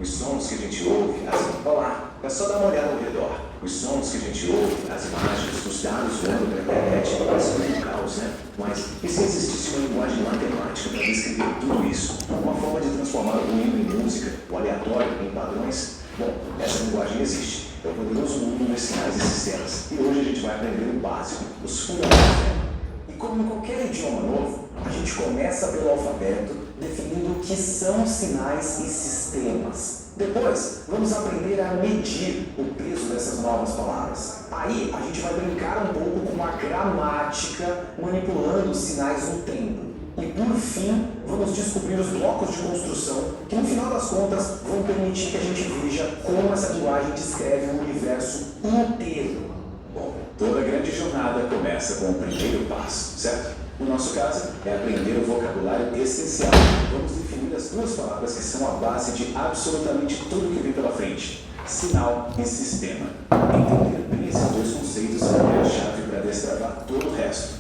Os sons que a gente ouve, olá, é só dar uma olhada ao redor. Os sons que a gente ouve, as imagens, os dados voando pela internet, parece um caos, né? Mas e se existisse uma linguagem matemática para descrever tudo isso? Uma forma de transformar o ruído em música, o aleatório em padrões? Bom, essa linguagem existe. É o poderoso mundo dos sinais e sistemas. E hoje a gente vai aprender o básico, os fundamentos dela. E como em qualquer idioma novo, a gente começa pelo alfabeto, definindo o que são sinais e sistemas. Depois, vamos aprender a medir o peso dessas novas palavras. Aí, a gente vai brincar um pouco com a gramática, manipulando os sinais no tempo. E, por fim, vamos descobrir os blocos de construção que, no final das contas, vão permitir que a gente veja como essa linguagem descreve o universo inteiro. Bom, toda grande jornada começa com o primeiro passo, certo? No nosso caso, é aprender o vocabulário essencial. Vamos definir as duas palavras que são a base de absolutamente tudo que vem pela frente: sinal e sistema. Entender bem esses dois conceitos é a chave para destravar todo o resto.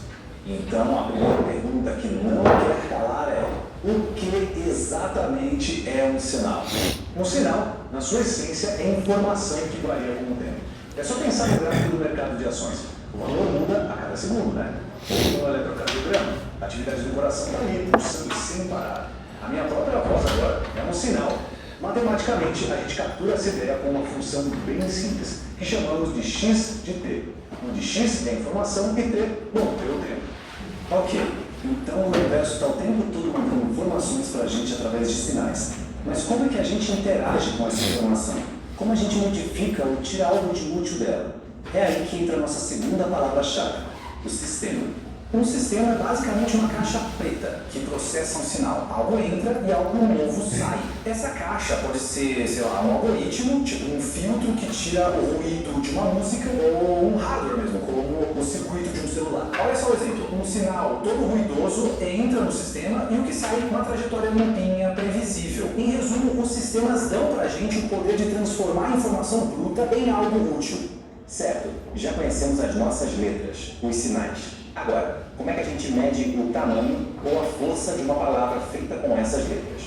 Então, a primeira pergunta que não quer calar é: o que exatamente é um sinal? Um sinal, na sua essência, é informação que varia com o tempo. É só pensar no gráfico do mercado de ações. O valor muda a cada segundo, né? Ou no eletrocardiograma. A atividade do coração está ali, pulsando sem parar. A minha própria voz agora é um sinal. Matematicamente, a gente captura essa ideia com uma função bem simples, que chamamos de x de t. Onde x é a informação e t, bom, é o tempo. Ok, então o universo está o tempo todo mandando informações para a gente através de sinais. Mas como é que a gente interage com essa informação? Como a gente modifica ou tira algo de útil dela? É aí que entra a nossa segunda palavra-chave, o sistema. Um sistema é basicamente uma caixa preta que processa um sinal. Algo entra e algo novo sai. Essa caixa pode ser, sei lá, um algoritmo, tipo um filtro que tira o ruído de uma música, ou um hardware mesmo, como o circuito de um celular. Olha só o exemplo. Um sinal todo ruidoso entra no sistema e o que sai com uma trajetória limpinha, previsível. Em resumo, os sistemas dão pra gente o poder de transformar a informação bruta em algo útil. Certo, já conhecemos as nossas letras, os sinais. Agora, como é que a gente mede o tamanho ou a força de uma palavra feita com essas letras?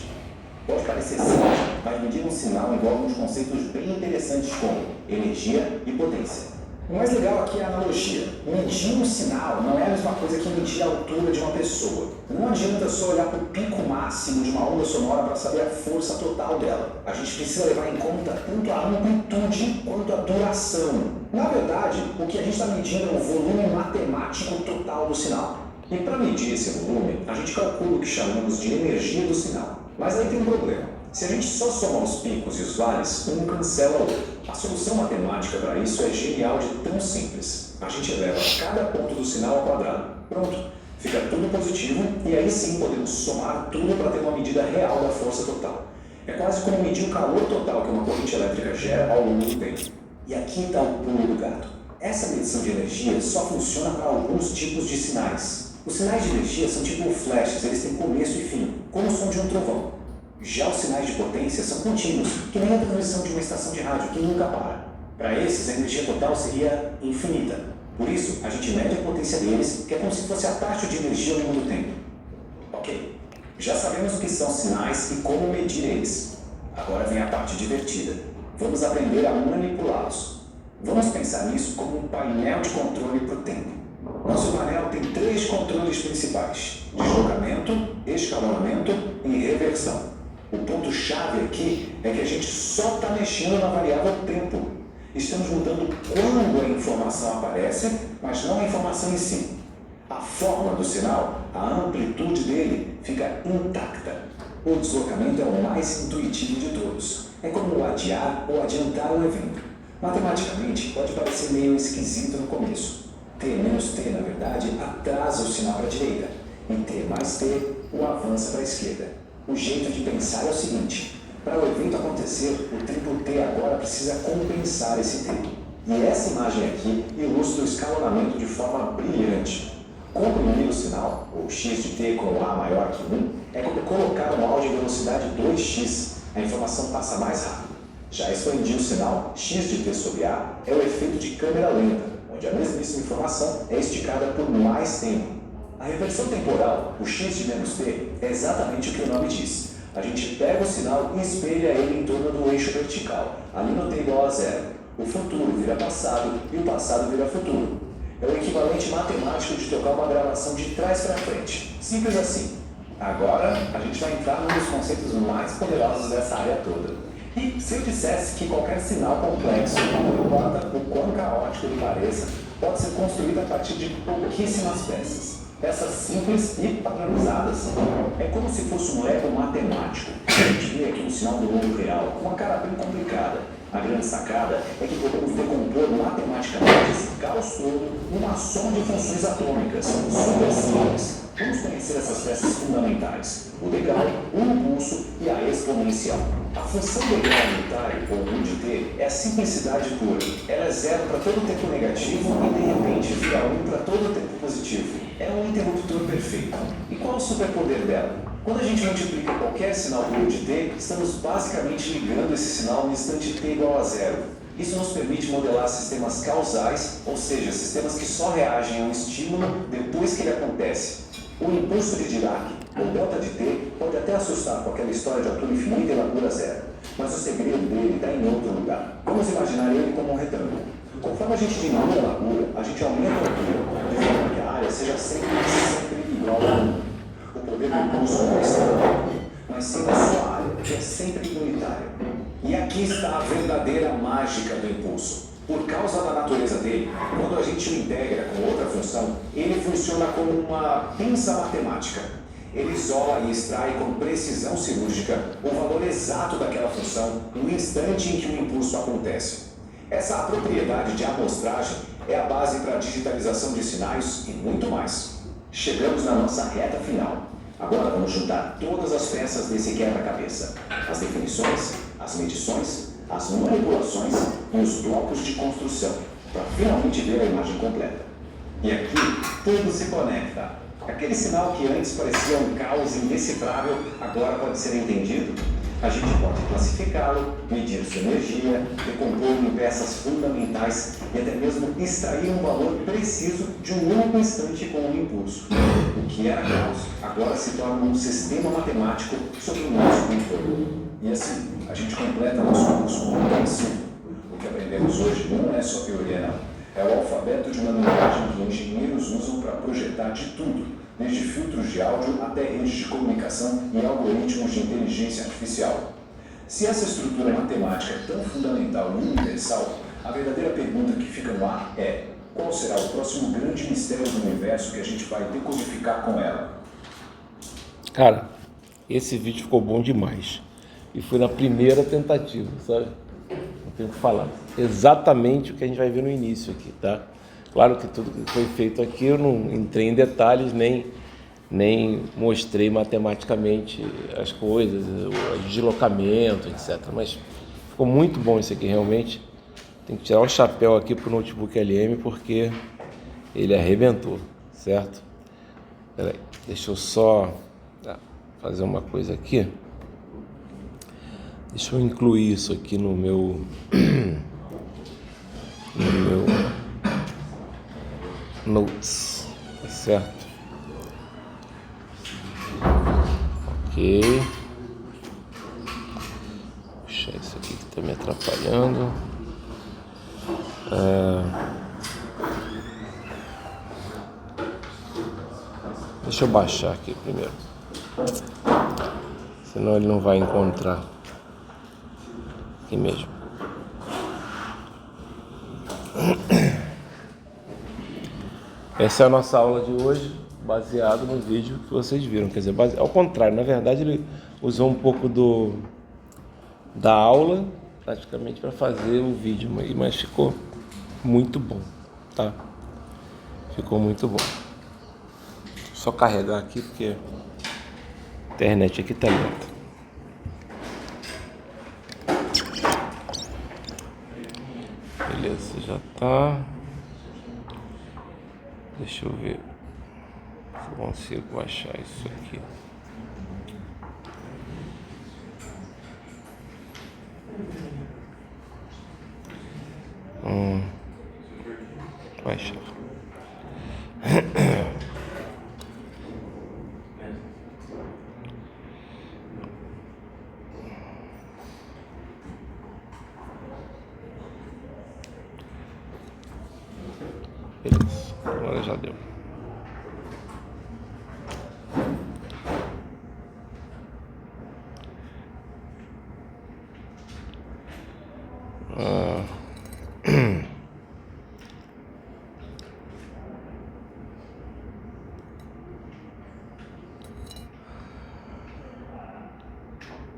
Pode parecer simples, mas medir um sinal envolve uns conceitos bem interessantes como energia e potência. O mais legal aqui é a analogia. Medir um sinal não é a mesma coisa que medir a altura de uma pessoa. Não adianta só olhar para o pico máximo de uma onda sonora para saber a força total dela. A gente precisa levar em conta tanto a amplitude quanto a duração. Na verdade, o que a gente está medindo é o volume matemático total do sinal. E para medir esse volume, a gente calcula o que chamamos de energia do sinal. Mas aí tem um problema. Se a gente só soma os picos e os vales, um cancela o outro. A solução matemática para isso é genial de tão simples. A gente eleva cada ponto do sinal ao quadrado. Pronto. Fica tudo positivo e aí sim podemos somar tudo para ter uma medida real da força total. É quase como medir o calor total que uma corrente elétrica gera ao longo do tempo. E aqui está o pulo do gato. Essa medição de energia só funciona para alguns tipos de sinais. Os sinais de energia são tipo flashes, eles têm começo e fim, como o som de um trovão. Já os sinais de potência são contínuos, que nem a transmissão de uma estação de rádio, que nunca para. Para esses, a energia total seria infinita. Por isso, a gente mede a potência deles, que é como se fosse a taxa de energia ao longo do tempo. Ok, já sabemos o que são sinais e como medir eles. Agora vem a parte divertida. Vamos aprender a manipulá-los. Vamos pensar nisso como um painel de controle para o tempo. Nosso painel tem 3 controles principais: deslocamento, escalonamento e reversão. O ponto-chave aqui é que a gente só está mexendo na variável tempo. Estamos mudando quando a informação aparece, mas não a informação em si. A forma do sinal, a amplitude dele, fica intacta. O deslocamento é o mais intuitivo de todos. É como adiar ou adiantar um evento. Matematicamente, pode parecer meio esquisito no começo. T menos T, na verdade, atrasa o sinal para a direita. E T mais T, o avança para a esquerda. O jeito de pensar é o seguinte: para o evento acontecer, o tempo T agora precisa compensar esse tempo. E essa imagem aqui ilustra o escalonamento de forma brilhante. Comprimir o sinal, ou x de t com A maior que 1, é como colocar um áudio em velocidade 2x, a informação passa mais rápido. Já expandir o sinal, x de t sobre A, é o efeito de câmera lenta, onde a mesmíssima informação é esticada por mais tempo. A reversão temporal, o x de menos t, é exatamente o que o nome diz. A gente pega o sinal e espelha ele em torno do eixo vertical. Ali no T igual a 0. O futuro vira passado e o passado vira futuro. É o equivalente matemático de tocar uma gravação de trás para frente. Simples assim. Agora, a gente vai entrar num dos conceitos mais poderosos dessa área toda. E se eu dissesse que qualquer sinal complexo, não importa o quão caótico ele pareça, pode ser construído a partir de pouquíssimas peças. Peças simples e padronizadas. É como se fosse um Lego matemático. A gente vê aqui um sinal do mundo real, com uma cara bem complicada. A grande sacada é que podemos decompor matematicamente esse caos todo numa soma de funções atômicas, super simples. Vamos conhecer essas peças fundamentais: o degrau, o impulso e a exponencial. A função degrau unitário, ou U de t, é a simplicidade pura. Ela é zero para todo tempo negativo e, de repente, vira 1 para todo tempo positivo. É um interruptor perfeito. E qual é o superpoder dela? Quando a gente multiplica qualquer sinal por U de t, estamos basicamente ligando esse sinal no instante t igual a 0. Isso nos permite modelar sistemas causais, ou seja, sistemas que só reagem a um estímulo depois que ele acontece. O impulso de Dirac, ou delta de t, pode até assustar com aquela história de altura infinita e largura zero. Mas o segredo dele está em outro lugar. Vamos imaginar ele como um retângulo. Conforme a gente diminui a largura, a gente aumenta a altura, de forma que a área seja sempre igual a 1. O poder do impulso não é instantâneo, mas sim da sua área, que é sempre unitária. E aqui está a verdadeira mágica do impulso. Por causa da natureza dele, quando a gente o integra com outra função, ele funciona como uma pinça matemática. Ele isola e extrai com precisão cirúrgica o valor exato daquela função no instante em que o impulso acontece. Essa propriedade de amostragem é a base para a digitalização de sinais e muito mais. Chegamos na nossa reta final. Agora vamos juntar todas as peças desse quebra-cabeça: as definições, as medições, as manipulações e os blocos de construção, para finalmente ver a imagem completa. E aqui tudo se conecta. Aquele sinal que antes parecia um caos indecifrável, agora pode ser entendido. A gente pode classificá-lo, medir sua energia, decompô-lo em peças fundamentais e até mesmo extrair um valor preciso de um único instante com um impulso. O que era caos agora se torna um sistema matemático sob o nosso controle. E assim, a gente completa nosso curso comprehensivo. O que aprendemos hoje não é só teoria, não. É o alfabeto de uma linguagem que engenheiros usam para projetar de tudo, desde filtros de áudio até redes de comunicação e algoritmos de inteligência artificial. Se essa estrutura matemática é tão fundamental e universal, a verdadeira pergunta que fica no ar é: qual será o próximo grande mistério do universo que a gente vai decodificar com ela? Cara, esse vídeo ficou bom demais. E foi na primeira tentativa, sabe? Não tenho o que falar. Exatamente o que a gente vai ver no início aqui, tá? Claro que tudo que foi feito aqui eu não entrei em detalhes, nem mostrei matematicamente as coisas, o deslocamento, etc. Mas ficou muito bom isso aqui, realmente. Tem que tirar o chapéu aqui pro notebook LM, porque ele arrebentou, certo? Peraí, deixa eu só fazer uma coisa aqui. Deixa eu incluir isso aqui no meu notes, tá certo? Ok. Puxa isso aqui que tá me atrapalhando. Deixa eu baixar aqui primeiro, senão ele não vai encontrar aqui mesmo. Essa é a nossa aula de hoje, baseado no vídeo que vocês viram. Quer dizer, ao contrário, na verdade ele usou um pouco da aula, praticamente, para fazer o vídeo, mas ficou muito bom, tá? Ficou muito bom. Só carregar aqui, porque a internet aqui tá lenta. Beleza, já tá. Deixa eu ver se eu consigo achar isso aqui. Baixar. Beleza, agora já deu.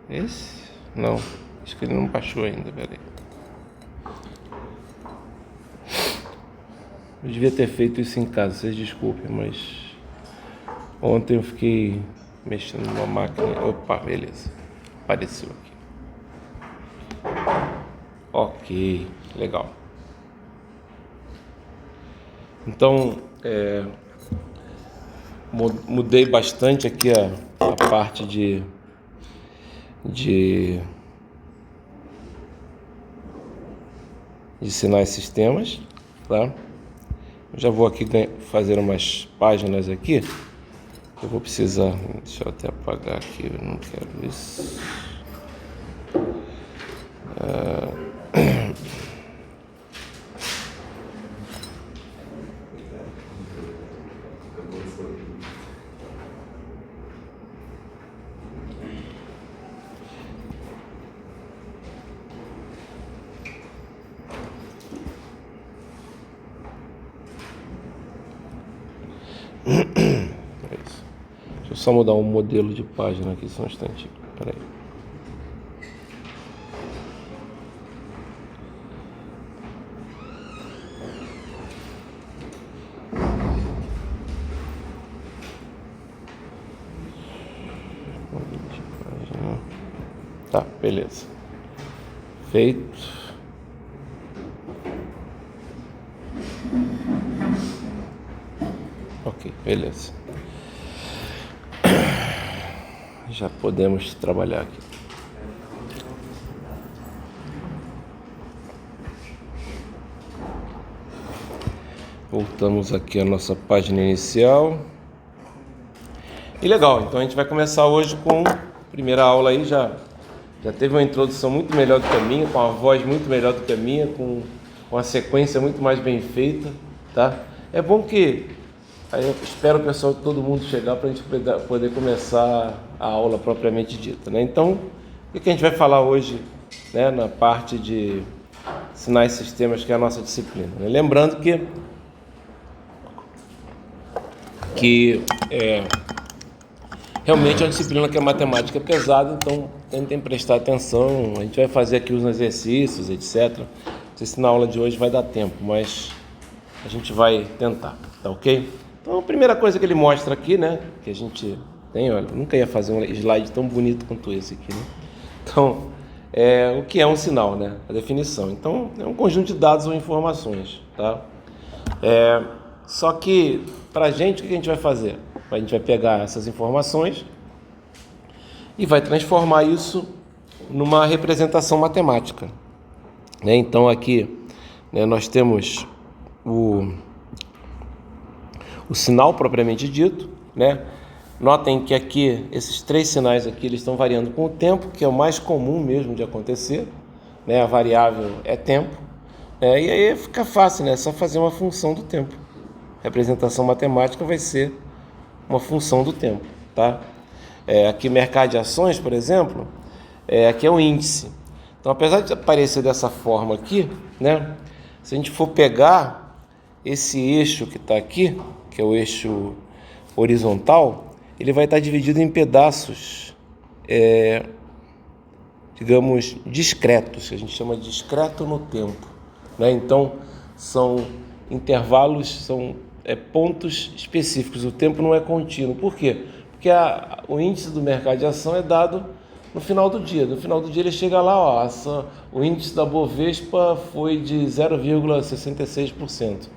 Esse? Não, acho que ele não baixou ainda, peraí. Eu devia ter feito isso em casa, vocês desculpem, mas ontem eu fiquei mexendo numa máquina. Opa, beleza. Apareceu aqui. Ok, legal. Então, mudei bastante aqui a parte de sinais sistemas, tá? Eu já vou aqui fazer umas páginas aqui. Eu vou precisar, deixa eu até apagar aqui, eu não quero isso. É isso. Deixa eu só mudar um modelo de página aqui, só um instantinho. Peraí. Tá, beleza. Feito. Ok, beleza. Já podemos trabalhar aqui. Voltamos aqui à nossa página inicial. E legal, então a gente vai começar hoje com a primeira aula aí, já teve uma introdução muito melhor do que a minha, com a voz muito melhor do que a minha, com uma sequência muito mais bem feita, tá? É bom que aí eu espero o pessoal, todo mundo chegar para a gente poder começar a aula propriamente dita, né? Então, o que a gente vai falar hoje, né, na parte de sinais e sistemas, que é a nossa disciplina, né? Lembrando que realmente é uma disciplina que a matemática é pesada, então tentem prestar atenção. A gente vai fazer aqui os exercícios, etc. Não sei se na aula de hoje vai dar tempo, mas a gente vai tentar, tá ok? Então a primeira coisa que ele mostra aqui, né, que a gente tem, olha, nunca ia fazer um slide tão bonito quanto esse aqui, né? Então, o que é um sinal, né? A definição. Então, é um conjunto de dados ou informações, tá? Só que, para a gente, o que a gente vai fazer? A gente vai pegar essas informações e vai transformar isso numa representação matemática, né? Então, aqui, né, nós temos o sinal propriamente dito, né? Notem que aqui, esses três sinais aqui, eles estão variando com o tempo, que é o mais comum mesmo de acontecer, né? A variável é tempo, né? E aí fica fácil, né? É só fazer uma função do tempo. A representação matemática vai ser uma função do tempo, tá? Aqui mercado de ações, por exemplo, aqui é o índice. Então, apesar de aparecer dessa forma aqui, né? Se a gente for pegar esse eixo que está aqui, que é o eixo horizontal, ele vai estar dividido em pedaços, digamos, discretos, que a gente chama de discreto no tempo, né? Então, são intervalos, são pontos específicos. O tempo não é contínuo. Por quê? Porque o índice do mercado de ação é dado no final do dia. No final do dia ele chega lá, ó, o índice da Bovespa foi de 0,66%,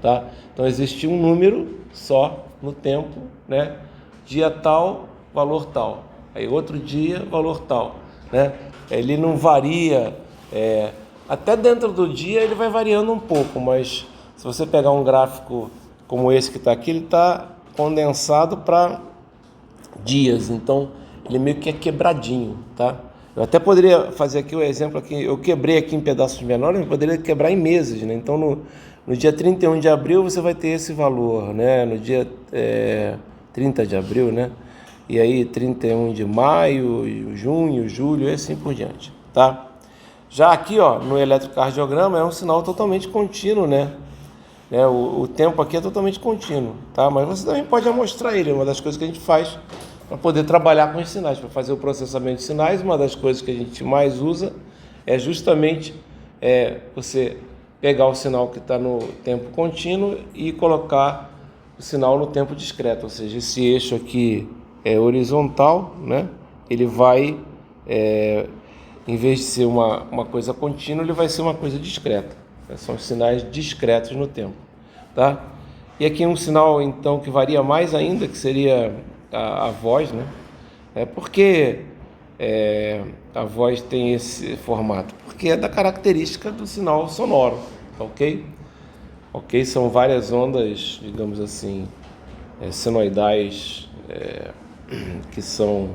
tá? Então existe um número só no tempo, né? Dia tal, valor tal. Aí outro dia, valor tal, né? Ele não varia, até dentro do dia ele vai variando um pouco, mas se você pegar um gráfico como esse que está aqui, ele está condensado para dias, então ele meio que é quebradinho, tá? Eu até poderia fazer aqui o exemplo aqui, eu quebrei aqui em pedaços menores, eu poderia quebrar em meses, né? Então no dia 31 de abril você vai ter esse valor, né? No dia 30 de abril, né? E aí 31 de maio, junho, julho e assim por diante, tá? Já aqui, ó, no eletrocardiograma é um sinal totalmente contínuo, né? O tempo aqui é totalmente contínuo, tá? Mas você também pode amostrar ele, é uma das coisas que a gente faz para poder trabalhar com os sinais, para fazer o processamento de sinais. Uma das coisas que a gente mais usa é justamente você pegar o sinal que está no tempo contínuo e colocar o sinal no tempo discreto, ou seja, esse eixo aqui é horizontal, né? Ele vai, em vez de ser uma coisa contínua, ele vai ser uma coisa discreta. São sinais discretos no tempo, tá? E aqui um sinal, então, que varia mais ainda, que seria a voz, né? Por que a voz tem esse formato? Porque é da característica do sinal sonoro, ok? Ok, são várias ondas, digamos assim, senoidais, que são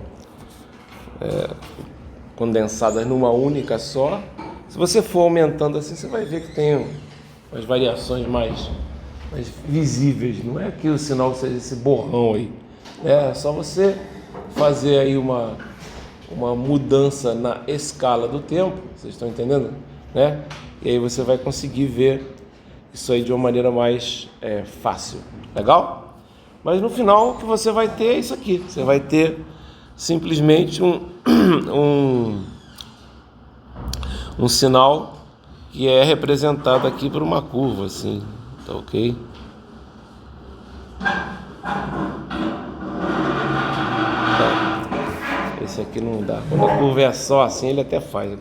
condensadas numa única só. Se você for aumentando assim, você vai ver que tem umas variações mais visíveis. Não é que o sinal seja esse borrão aí. É só você fazer aí uma mudança na escala do tempo, vocês estão entendendo? Né? E aí você vai conseguir ver isso aí de uma maneira mais fácil. Legal? Mas no final o que você vai ter é isso aqui. Você vai ter simplesmente um sinal que é representado aqui por uma curva, assim, tá ok? Esse aqui não dá. Quando a curva é só assim, ele até faz.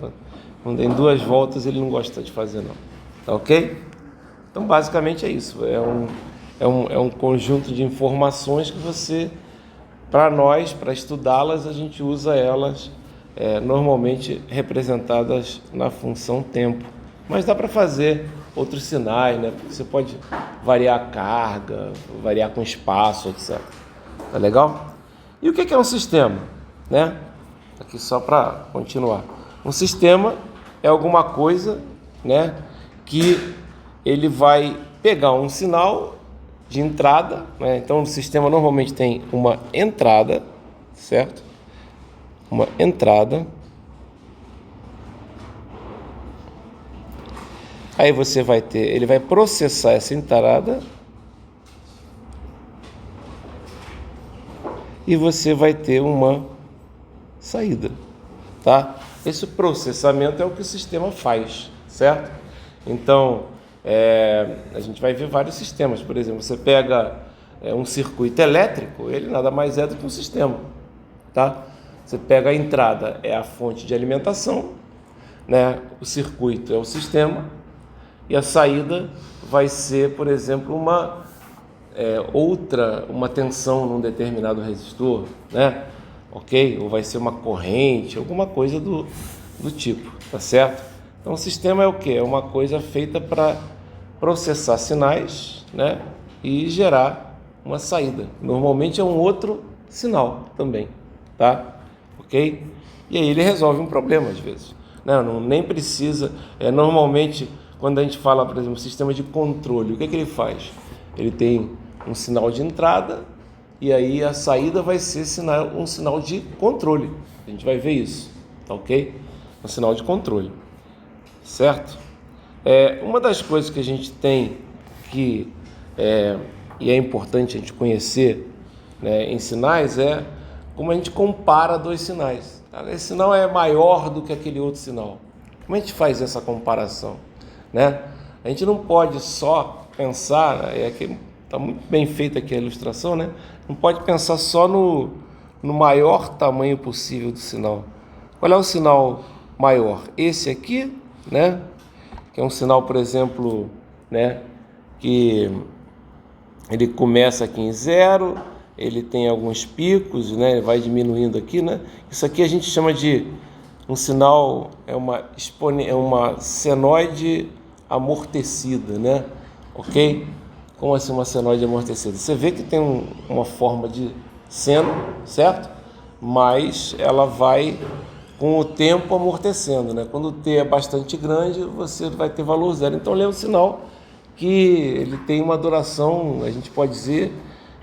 Quando tem duas voltas, ele não gosta de fazer, não. Tá ok? Então, basicamente é isso. É um conjunto de informações que você, para nós, para estudá-las, a gente usa elas normalmente representadas na função tempo. Mas dá para fazer outros sinais, né? Porque você pode variar a carga, variar com espaço, etc. Tá legal? E o que é um sistema? Né? Aqui só para continuar. Um sistema é alguma coisa, né, que ele vai pegar um sinal de entrada, né? Então o sistema normalmente tem uma entrada, certo? Uma entrada. Aí você vai ter, ele vai processar essa entrada e você vai ter uma saída, tá? Esse processamento é o que o sistema faz, certo? Então, a gente vai ver vários sistemas. Por exemplo, você pega um circuito elétrico, ele nada mais é do que um sistema, tá? Você pega a entrada, é a fonte de alimentação, né? O circuito é o sistema e a saída vai ser, por exemplo, uma tensão num determinado resistor, né? Ok? Ou vai ser uma corrente, alguma coisa do tipo, tá certo? Então o sistema é o quê? É uma coisa feita para processar sinais, né? E gerar uma saída. Normalmente é um outro sinal também, tá? Ok? E aí ele resolve um problema às vezes. Não, nem precisa. Normalmente, quando a gente fala, por exemplo, sistema de controle, o que ele faz? Ele tem um sinal de entrada e aí a saída vai ser um sinal de controle. A gente vai ver isso, tá ok? Um sinal de controle, certo? Uma das coisas que a gente tem que, e é importante a gente conhecer, né, em sinais, é como a gente compara dois sinais. Esse sinal é maior do que aquele outro sinal. Como a gente faz essa comparação? Né? A gente não pode só pensar, que está muito bem feita aqui a ilustração, né? Não pode pensar só no maior tamanho possível do sinal. Qual é o sinal maior? Esse aqui, né? Que é um sinal, por exemplo, né, que ele começa aqui em 0, ele tem alguns picos, né? Ele vai diminuindo aqui, né? Isso aqui a gente chama de um sinal, é uma senoide amortecida, né? Ok? Como assim uma senoide amortecida? Você vê que tem uma forma de seno, certo? Mas ela vai com o tempo amortecendo, né? Quando o T é bastante grande, você vai ter valor zero. Então, ele é um sinal que ele tem uma duração, a gente pode dizer,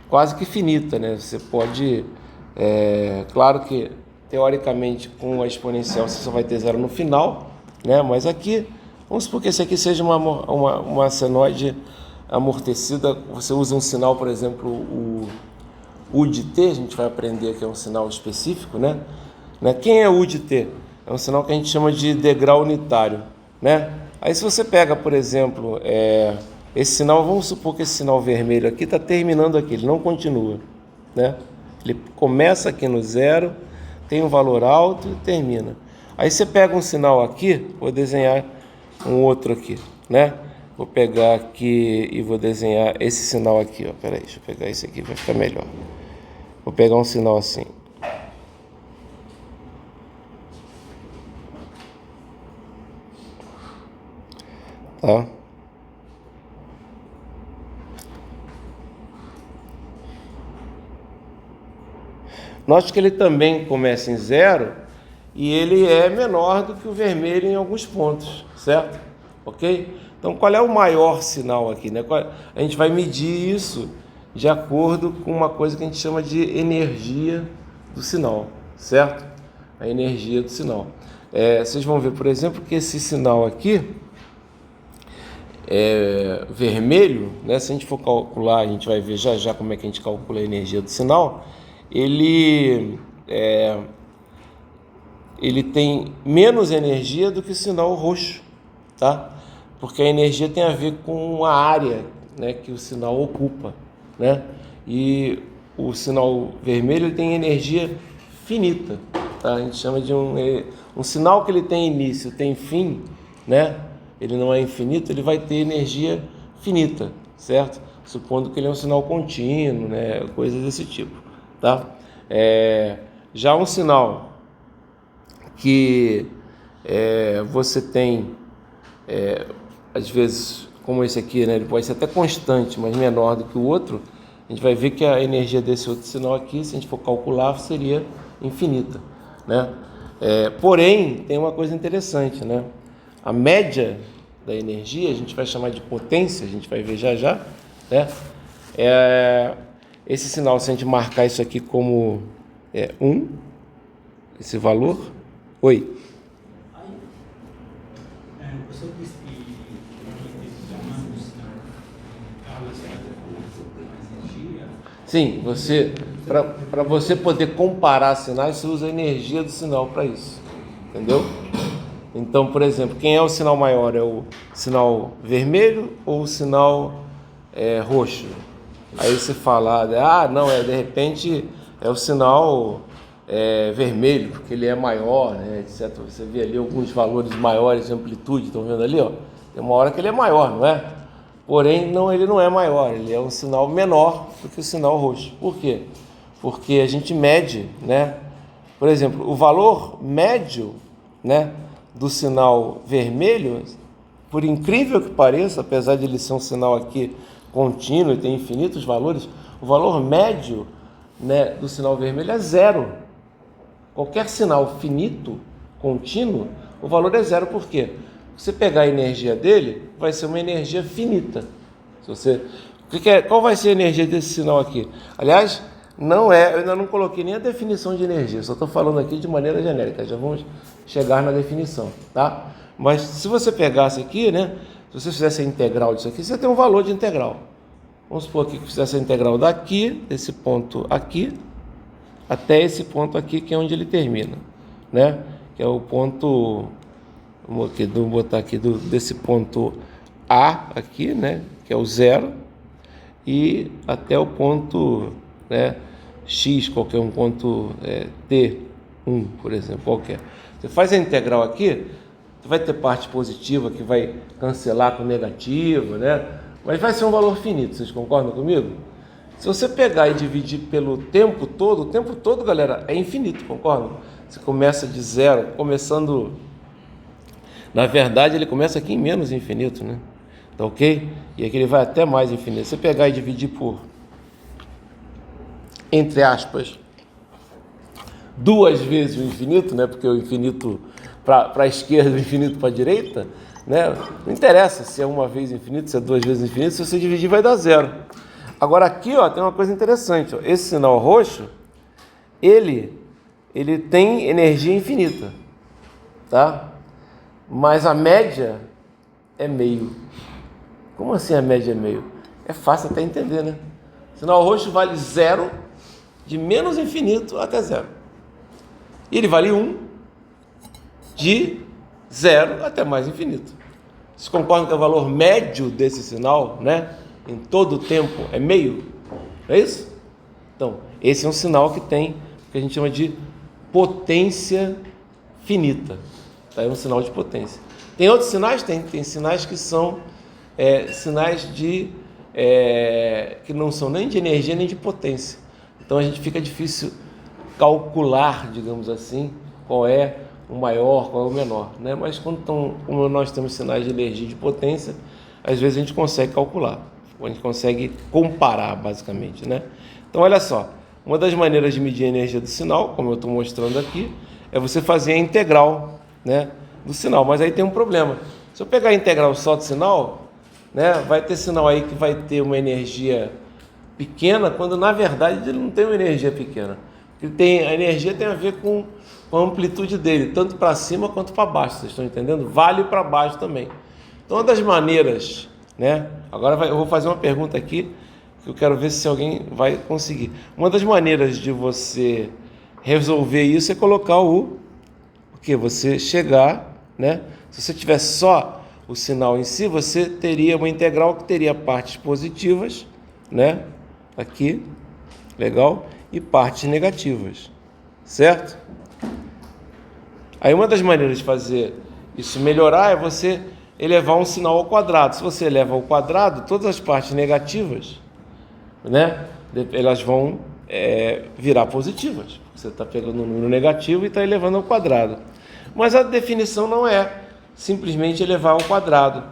quase que finita, né? Você pode, claro que teoricamente com a exponencial você só vai ter zero no final, né? Mas aqui, vamos supor que esse aqui seja uma senoide amortecida, você usa um sinal, por exemplo, o U de T, a gente vai aprender que é um sinal específico, né? Quem é U de T? É um sinal que a gente chama de degrau unitário, né? Aí se você pega, por exemplo, esse sinal, vamos supor que esse sinal vermelho aqui está terminando aqui, ele não continua, né? Ele começa aqui no zero, tem um valor alto e termina. Aí você pega um sinal aqui, vou desenhar um outro aqui, né? Vou pegar aqui e vou desenhar esse sinal aqui, ó. Peraí, deixa eu pegar esse aqui, vai ficar melhor. Vou pegar um sinal assim. Tá? Note que ele também começa em zero e ele é menor do que o vermelho em alguns pontos, certo? Ok? Então, qual é o maior sinal aqui, né? A gente vai medir isso de acordo com uma coisa que a gente chama de energia do sinal, certo? A energia do sinal. Vocês vão ver, por exemplo, que esse sinal aqui vermelho, né? Se a gente for calcular, a gente vai ver já como é que a gente calcula a energia do sinal. Ele tem menos energia do que o sinal roxo, tá? Porque a energia tem a ver com a área, né, que o sinal ocupa, né? E o sinal vermelho tem energia finita, tá? A gente chama de um sinal que ele tem início, tem fim, né? Ele não é infinito, ele vai ter energia finita, certo? Supondo que ele é um sinal contínuo, né? Coisas desse tipo, tá? Já um sinal que você tem, às vezes, como esse aqui, né? Ele pode ser até constante, mas menor do que o outro. A gente vai ver que a energia desse outro sinal aqui, se a gente for calcular, seria infinita, né? Porém, tem uma coisa interessante, né? A média da energia, a gente vai chamar de potência, a gente vai ver já, né? Esse sinal, se a gente marcar isso aqui como 1, esse valor. Oi. Você disse que chamando o sinal energia. Sim, para você poder comparar sinais, você usa a energia do sinal para isso, entendeu? Então, por exemplo, quem é o sinal maior? É o sinal vermelho ou o sinal roxo? Aí você fala, não, de repente é o sinal vermelho, porque ele é maior, né, etc. Você vê ali alguns valores maiores de amplitude, estão vendo ali, ó? Tem uma hora que ele é maior, não é? Porém, não, ele não é maior, ele é um sinal menor do que o sinal roxo. Por quê? Porque a gente mede, né? Por exemplo, o valor médio, né, do sinal vermelho, por incrível que pareça, apesar de ele ser um sinal aqui contínuo e tem infinitos valores, o valor médio, né, do sinal vermelho é zero. Qualquer sinal finito, contínuo, o valor é zero. Por quê? Se você pegar a energia dele, vai ser uma energia finita. Qual vai ser a energia desse sinal aqui? Aliás, eu ainda não coloquei nem a definição de energia, só estou falando aqui de maneira genérica, já vamos chegar na definição, tá? Mas se você pegasse aqui, né, se você fizesse a integral disso aqui, você tem um valor de integral. Vamos supor aqui que fizesse a integral daqui, desse ponto aqui, até esse ponto aqui, que é onde ele termina, né? Que é o ponto, vamos botar aqui desse ponto A aqui, né? Que é o zero, e até o ponto, né, X, qualquer um ponto T1, por exemplo, qualquer. Você faz a integral aqui, você vai ter parte positiva que vai cancelar com negativa, né? Mas vai ser um valor finito, vocês concordam comigo? Se você pegar e dividir pelo tempo todo, o tempo todo, galera, é infinito, concordam? Você começa de zero, começando... Na verdade, ele começa aqui em menos infinito, né? Tá ok? E aqui ele vai até mais infinito. Se você pegar e dividir por, entre aspas, duas vezes o infinito, né? Porque o infinito para a esquerda e o infinito para a direita, né? Não interessa se é uma vez infinito, se é duas vezes infinito, se você dividir vai dar zero. Agora aqui, ó, tem uma coisa interessante, ó. Esse sinal roxo, ele tem energia infinita, tá? Mas a média é meio. Como assim a média é meio? É fácil até entender, né? O sinal roxo vale zero, de menos infinito até zero. E ele vale 1, de zero até mais infinito. Vocês concordam que o valor médio desse sinal, né, em todo o tempo é meio? É isso? Então, esse é um sinal que tem o que a gente chama de potência finita. Tá? É um sinal de potência. Tem outros sinais? Tem sinais que são sinais de que não são nem de energia nem de potência. Então a gente fica difícil calcular, digamos assim, qual é o maior, qual é o menor, né? Mas como nós temos sinais de energia e de potência, às vezes a gente consegue calcular, a gente consegue comparar, basicamente, né? Então olha só, uma das maneiras de medir a energia do sinal, como eu estou mostrando aqui, é você fazer a integral, né, do sinal. Mas aí tem um problema. Se eu pegar a integral só do sinal, né, vai ter sinal aí que vai ter uma energia pequena, quando na verdade ele não tem uma energia pequena. A energia tem a ver com a amplitude dele, tanto para cima quanto para baixo, vocês estão entendendo? Vale para baixo também. Então, uma das maneiras, né? Agora eu vou fazer uma pergunta aqui, que eu quero ver se alguém vai conseguir. Uma das maneiras de você resolver isso é colocar o que você chegar, né? Se você tiver só o sinal em si, você teria uma integral que teria partes positivas, né? Aqui, legal, e partes negativas, certo? Aí uma das maneiras de fazer isso melhorar é você elevar um sinal ao quadrado. Se você eleva ao quadrado, todas as partes negativas, né, elas vão virar positivas. Você está pegando um número negativo e está elevando ao quadrado. Mas a definição não é simplesmente elevar ao quadrado.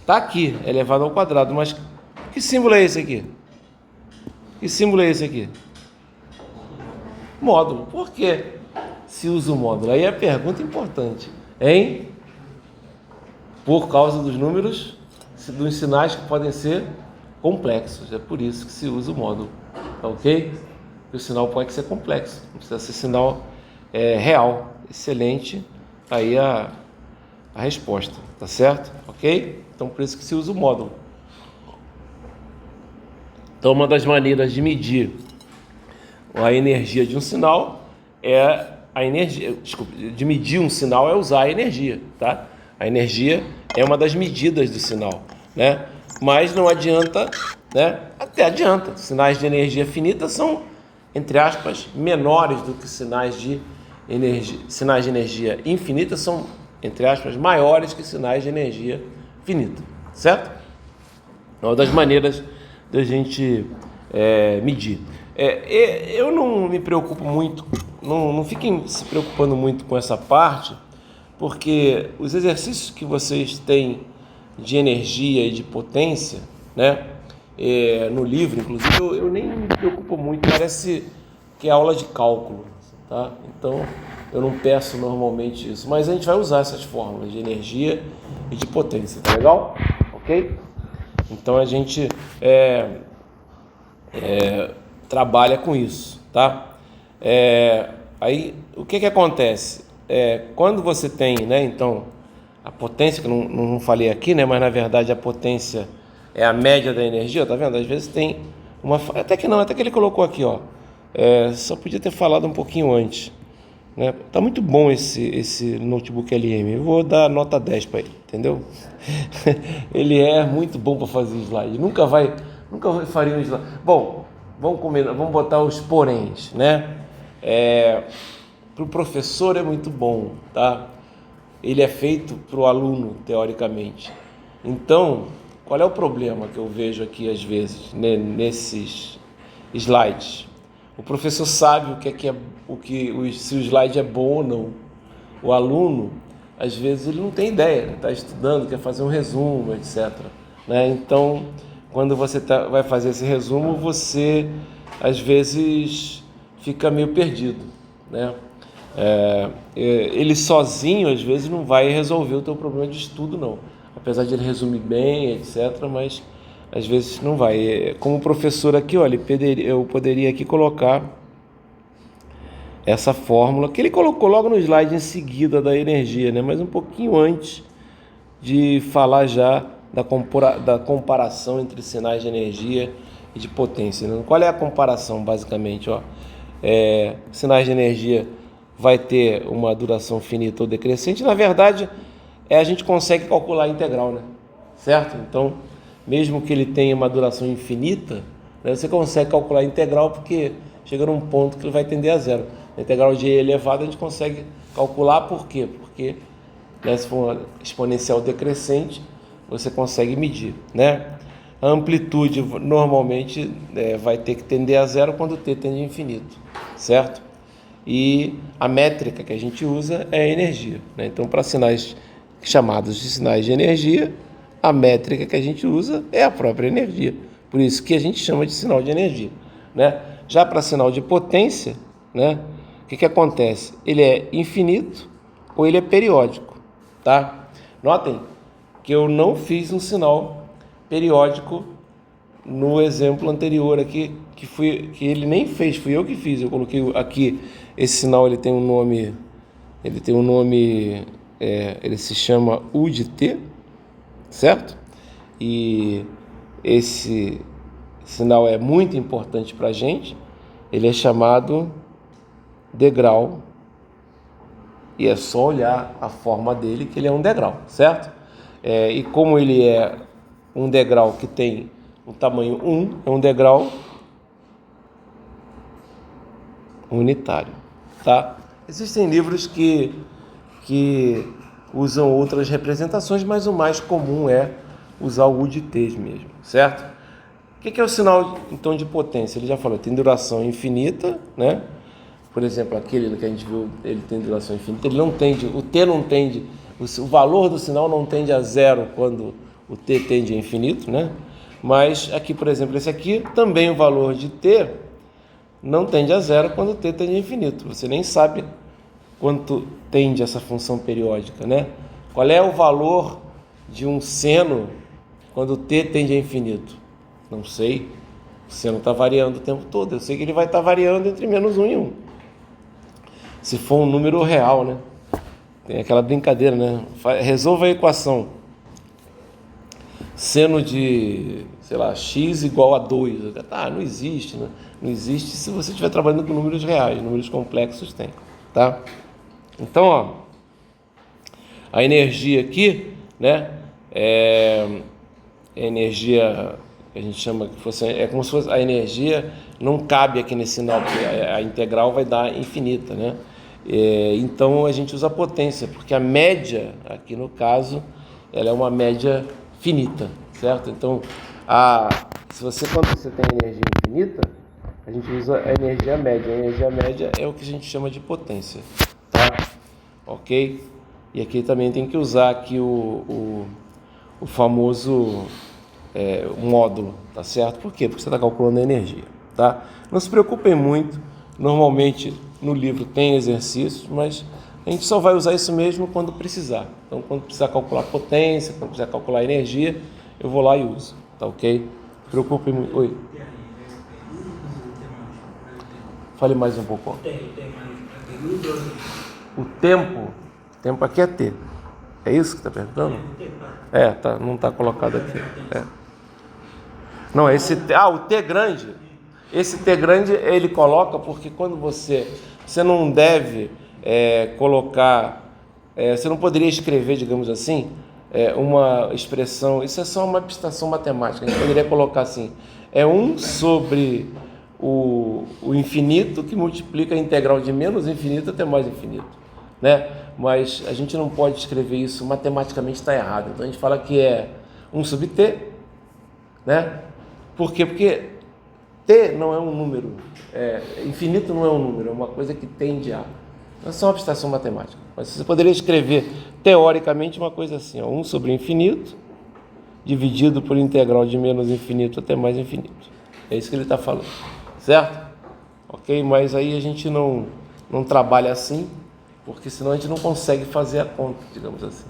Está aqui, elevado ao quadrado, mas que símbolo é esse aqui? Que símbolo é esse aqui? Módulo. Por que se usa o módulo? Aí é a pergunta importante, hein? Por causa dos números, dos sinais que podem ser complexos. É por isso que se usa o módulo, tá ok? O sinal pode ser complexo, não precisa ser sinal real. Excelente, aí a resposta, tá certo? Ok? Então por isso que se usa o módulo. Então uma das maneiras de medir a energia de um sinal de medir um sinal é usar a energia, tá? A energia é uma das medidas do sinal, né? Mas não adianta, né? Até adianta. Sinais de energia finita são, entre aspas, menores do que sinais de energia infinita são, entre aspas, maiores que sinais de energia finita, certo? É uma das maneiras da gente medir. Eu não me preocupo muito, não fiquem se preocupando muito com essa parte, porque os exercícios que vocês têm de energia e de potência, né, no livro, inclusive, eu nem me preocupo muito, parece que é aula de cálculo, tá? Então, eu não peço normalmente isso, mas a gente vai usar essas fórmulas de energia e de potência, tá legal? Ok? Então, a gente trabalha com isso, tá? Aí, o que acontece? Quando você tem, né, então, a potência, que eu não falei aqui, né, mas na verdade a potência é a média da energia, tá vendo? Às vezes tem até que ele colocou aqui, ó, só podia ter falado um pouquinho antes, né? Tá muito bom esse notebook LM, eu vou dar nota 10 para ele, entendeu? Ele é muito bom para fazer slide, nunca faria um slide. Bom, vamos botar os poréns, né? Para o professor é muito bom, tá? Ele é feito para o aluno, teoricamente. Então, qual é o problema que eu vejo aqui, às vezes, né, nesses slides? O professor sabe se o slide é bom ou não. O aluno, às vezes, ele não tem ideia, ele está estudando, quer fazer um resumo, etc. Né? Então, quando você vai fazer esse resumo, você, às vezes, fica meio perdido, né? Ele sozinho, às vezes, não vai resolver o teu problema de estudo, não. Apesar de ele resumir bem, etc., mas às vezes não vai. Como professor aqui, olha, eu poderia aqui colocar essa fórmula, que ele colocou logo no slide em seguida da energia, né? Mas um pouquinho antes de falar já da comparação entre sinais de energia e de potência, né? Qual é a comparação, basicamente? Sinais de energia vai ter uma duração finita ou decrescente. Na verdade, a gente consegue calcular a integral, né? Certo? Então, mesmo que ele tenha uma duração infinita, né, você consegue calcular a integral, porque chega num ponto que ele vai tender a zero. A integral de e elevado a gente consegue calcular. Por quê? Porque, né, se for uma exponencial decrescente, você consegue medir, né? A amplitude normalmente vai ter que tender a zero quando t tende a infinito, certo? E a métrica que a gente usa é a energia, né? Então, para sinais chamados de sinais de energia, a métrica que a gente usa é a própria energia. Por isso que a gente chama de sinal de energia, né? Já para sinal de potência, né, o que acontece? Ele é infinito ou ele é periódico, tá? Notem que eu não fiz um sinal periódico no exemplo anterior aqui, que ele nem fez, fui eu que fiz. Eu coloquei aqui, esse sinal ele tem um nome, ele se chama U de T, certo? E esse sinal é muito importante para a gente. Ele é chamado degrau, e é só olhar a forma dele que ele é um degrau, certo? E como ele é um degrau que tem um tamanho 1, é um degrau unitário, tá? Existem livros que usam outras representações, mas o mais comum é usar o U de T mesmo, certo? O que é o sinal, então, de potência? Ele já falou, tem duração infinita, né? Por exemplo, aquele que a gente viu, ele tem duração infinita, ele não tende, o T não tende, o valor do sinal não tende a zero quando o T tende a infinito, né? Mas aqui, por exemplo, esse aqui, também o valor de T não tende a zero quando o T tende a infinito. Você nem sabe quanto tende essa função periódica, né? Qual é o valor de um seno quando o T tende a infinito? Não sei. O seno está variando o tempo todo. Eu sei que ele vai estar variando entre menos 1 e 1. Se for um número real, né? Tem aquela brincadeira, né? Resolva a equação. Seno de, sei lá, x igual a 2. Não existe, né? Não existe se você estiver trabalhando com números reais. Números complexos tem, tá? Então, ó, a energia aqui, né? A energia que a gente chama que fosse, é como se fosse a energia não cabe aqui nesse sinal, porque a integral vai dar infinita, né? Então a gente usa a potência, porque a média aqui no caso ela é uma média finita, certo? Então quando você tem energia infinita, a gente usa a energia média. A energia média é o que a gente chama de potência, tá? Ok? E aqui também tem que usar aqui o famoso módulo, tá certo? Por quê? Porque você está calculando a energia, tá? Não se preocupem muito, normalmente no livro tem exercícios, mas a gente só vai usar isso mesmo quando precisar. Então, quando precisar calcular potência, quando precisar calcular energia, eu vou lá e uso, tá ok? Não se preocupem muito. Oi? Fale mais um pouco. O tempo aqui é T. É isso que você está perguntando? Não está colocado aqui. Não, o T grande. Esse T grande ele coloca porque quando você não deve colocar, você não poderia escrever, digamos assim, uma expressão, isso é só uma abstração matemática, a gente poderia colocar assim, 1 sobre o infinito que multiplica a integral de menos infinito até mais infinito, né? Mas a gente não pode escrever isso, matematicamente está errado, então a gente fala que é 1 sobre T, né? Por quê? Porque T não é um número, infinito não é um número, é uma coisa que tende a. Não é só uma abstração matemática. Mas você poderia escrever, teoricamente, uma coisa assim, 1 sobre infinito, dividido por integral de menos infinito até mais infinito. É isso que ele está falando, certo? Ok? Mas aí a gente não não trabalha assim, porque senão a gente não consegue fazer a conta, digamos assim.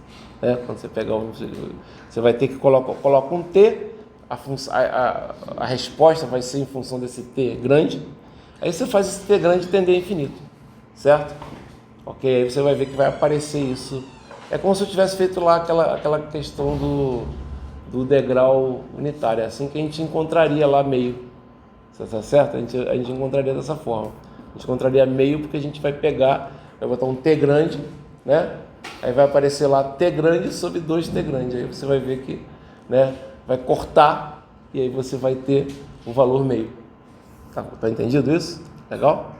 Quando você pegar você vai ter que colocar um T, a resposta vai ser em função desse T grande, aí você faz esse T grande tender a infinito, certo? Ok, aí você vai ver que vai aparecer isso. É como se eu tivesse feito lá aquela questão do degrau unitário, assim que a gente encontraria lá meio. Tá certo? A gente encontraria dessa forma. A gente encontraria meio porque a gente vai botar um T grande, né? Aí vai aparecer lá T grande sobre 2T grande. Aí você vai ver que, né, vai cortar e aí você vai ter o valor meio. Tá entendido isso? Legal?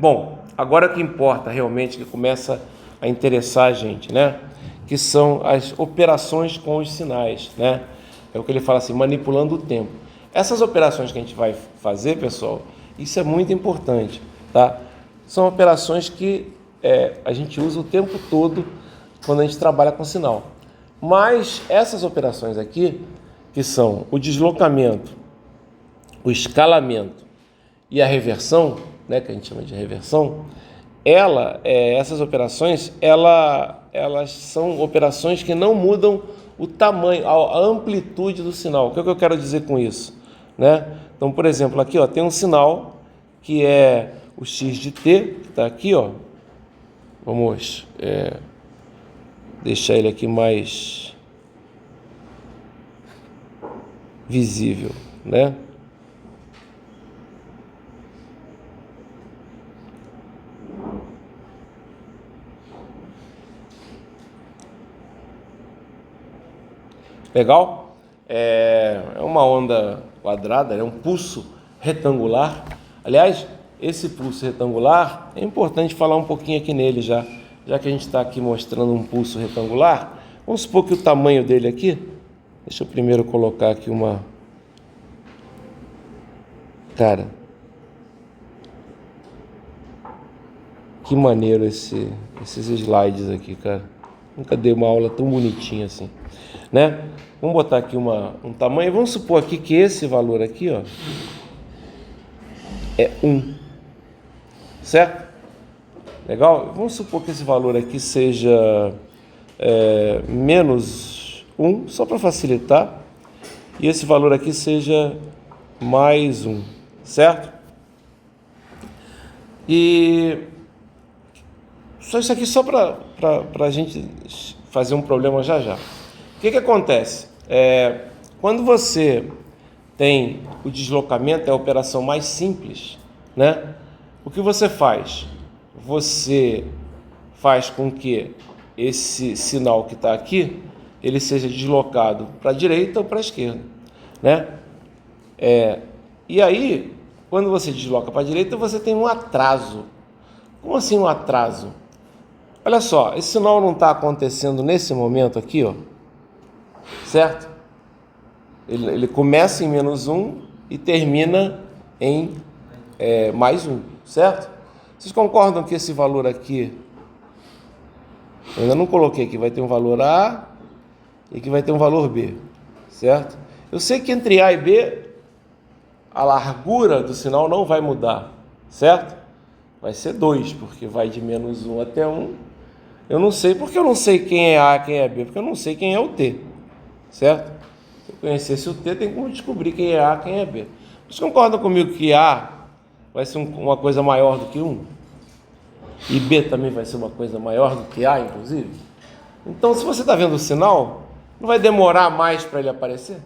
Bom, agora o que importa realmente, que começa a interessar a gente, né? Que são as operações com os sinais, né? É o que ele fala assim, manipulando o tempo. Essas operações que a gente vai fazer, pessoal, isso é muito importante, tá? São operações que a gente usa o tempo todo quando a gente trabalha com sinal. Mas essas operações aqui, que são o deslocamento, o escalamento e a reversão, né, que a gente chama de reversão, essas operações, elas são operações que não mudam o tamanho, a amplitude do sinal. O que eu quero dizer com isso? Né? Então, por exemplo, aqui tem um sinal que é o x de t, que está aqui, vamos deixar ele aqui mais visível, né? Legal? É uma onda quadrada, é um pulso retangular. Aliás, esse pulso retangular, é importante falar um pouquinho aqui nele já que a gente está aqui mostrando um pulso retangular. Vamos supor que o tamanho dele aqui, deixa eu primeiro colocar aqui Cara, que maneiro esses slides aqui, cara. Nunca dei uma aula tão bonitinha assim, né? Vamos botar aqui um tamanho. Vamos supor aqui que esse valor aqui, é 1, certo? Legal? Vamos supor que esse valor aqui seja menos 1, só para facilitar, e esse valor aqui seja mais 1, certo? E só isso aqui só para a gente fazer um problema já. O que acontece? Quando você tem o deslocamento, é a operação mais simples, né? O que você faz? Você faz com que esse sinal que está aqui, ele seja deslocado para a direita ou para a esquerda, né? E aí, quando você desloca para a direita, você tem um atraso. Como assim um atraso? Olha só, esse sinal não está acontecendo nesse momento aqui, certo? Ele começa em menos 1 e termina em mais 1, certo? Vocês concordam que esse valor aqui, eu ainda não coloquei aqui, vai ter um valor A e que vai ter um valor B, certo? Eu sei que entre A e B, a largura do sinal não vai mudar, certo? Vai ser 2, porque vai de menos 1 até 1. Eu não sei, porque eu não sei quem é A e quem é B, porque eu não sei quem é o T, certo? Se eu conhecesse o T, tem como descobrir quem é A e quem é B. Vocês concordam comigo que A vai ser uma coisa maior do que 1? E B também vai ser uma coisa maior do que A, inclusive? Então, se você está vendo o sinal, não vai demorar mais para ele aparecer?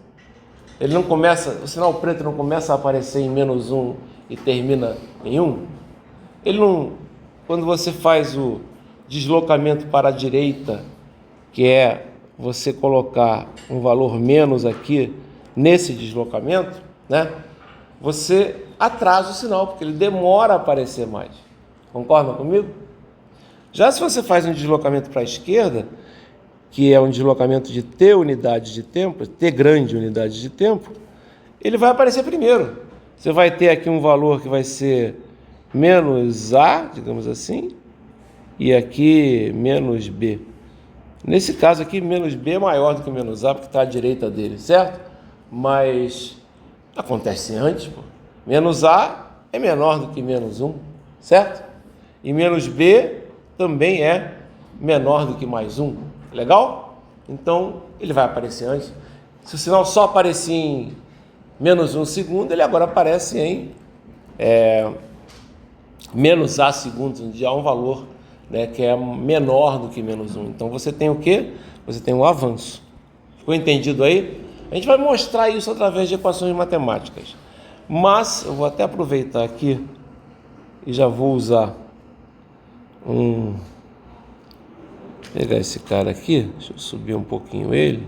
Ele não começa, o sinal preto não começa a aparecer em menos 1 e termina em 1? Ele não, quando você faz o deslocamento para a direita, que é você colocar um valor menos aqui nesse deslocamento, né? Você atrasa o sinal, porque ele demora a aparecer mais. Concordam comigo? Já se você faz um deslocamento para a esquerda, que é um deslocamento de t unidades de tempo, t grande unidade de tempo, ele vai aparecer primeiro. Você vai ter aqui um valor que vai ser menos A, digamos assim, e aqui menos B. Nesse caso aqui, menos B é maior do que menos A, porque está à direita dele, certo? Mas acontece antes, pô. Menos A é menor do que menos 1, certo? E menos B também é menor do que mais 1. Legal? Então, ele vai aparecer antes. Se o sinal só aparecia em menos 1 segundo, ele agora aparece em menos A segundos, onde há um valor, né, que é menor do que menos 1. Então, você tem o quê? Você tem um avanço. Ficou entendido aí? A gente vai mostrar isso através de equações matemáticas. Mas, eu vou até aproveitar aqui e já vou usar pegar esse cara aqui, deixa eu subir um pouquinho ele,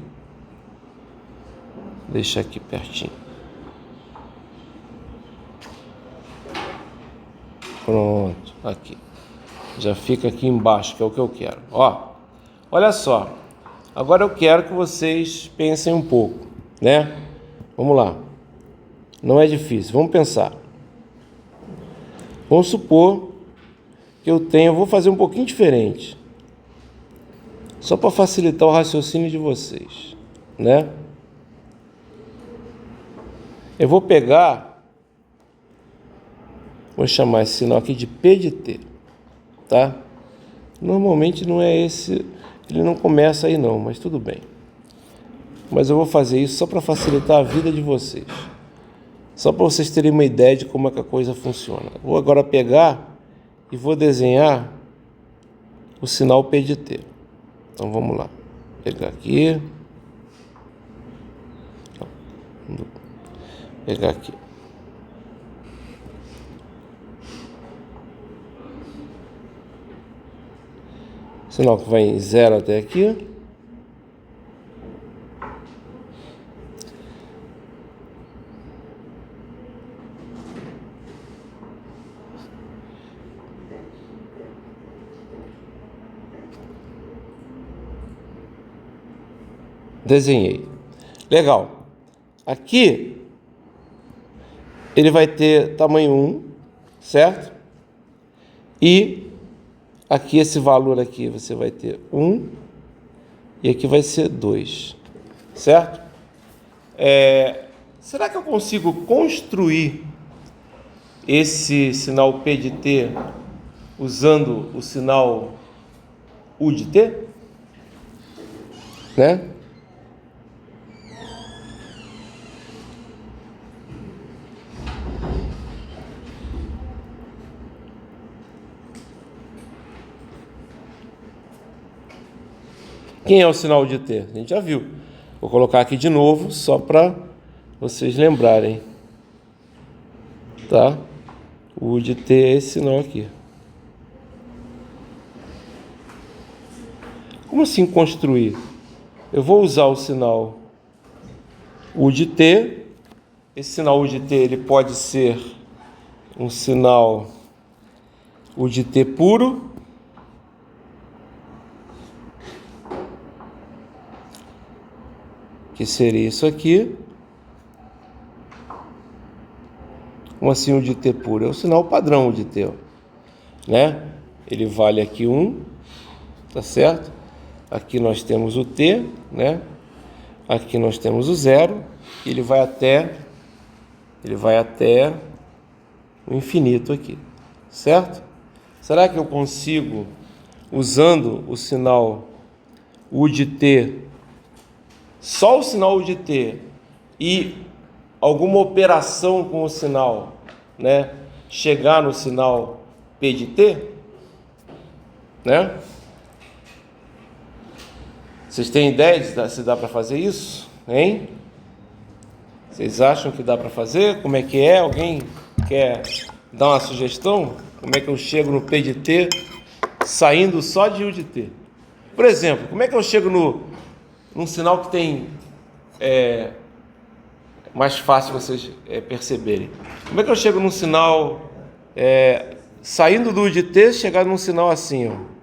deixar aqui pertinho. Pronto, aqui. Já fica aqui embaixo, que é o que eu quero. Ó, olha só. Agora eu quero que vocês pensem um pouco, né? Vamos lá. Não é difícil, vamos pensar. Vamos supor que eu vou fazer um pouquinho diferente, só para facilitar o raciocínio de vocês, né? Eu vou pegar, vou chamar esse sinal aqui de P de T, tá? Normalmente não é esse, ele não começa aí não, mas tudo bem. Mas eu vou fazer isso só para facilitar a vida de vocês, só para vocês terem uma ideia de como é que a coisa funciona. Vou agora pegar e vou desenhar o sinal P de T. Então vamos lá, pegar aqui, pegar aqui. Sinal que vai em 0 até aqui. Desenhei. Legal. Aqui ele vai ter tamanho 1, certo? E aqui esse valor aqui você vai ter 1 e aqui vai ser 2, certo? Será que eu consigo construir esse sinal P de T usando o sinal U de T? Né? Quem é o sinal de T? A gente já viu. Vou colocar aqui de novo, só para vocês lembrarem. Tá? O U de T é esse sinal aqui. Como assim construir? Eu vou usar o sinal U de T. Esse sinal U de T ele pode ser um sinal U de T puro, que seria isso aqui. Como assim U de T puro? É o sinal padrão U de T, ó, né? Ele vale aqui 1, tá certo? Aqui nós temos o T, né? Aqui nós temos o 0, e ele vai até o infinito aqui, certo? Será que eu consigo, usando o sinal U de T, só o sinal U de T e alguma operação com o sinal, né, chegar no sinal P de T, né? Vocês têm ideia de se dá para fazer isso, hein? Vocês acham que dá para fazer? Como é que é? Alguém quer dar uma sugestão? Como é que eu chego no P de T saindo só de U de T? Por exemplo, como é que eu chego num sinal que tem mais fácil vocês perceberem? Como é que eu chego num sinal saindo do U de T, chegar num sinal assim, ó?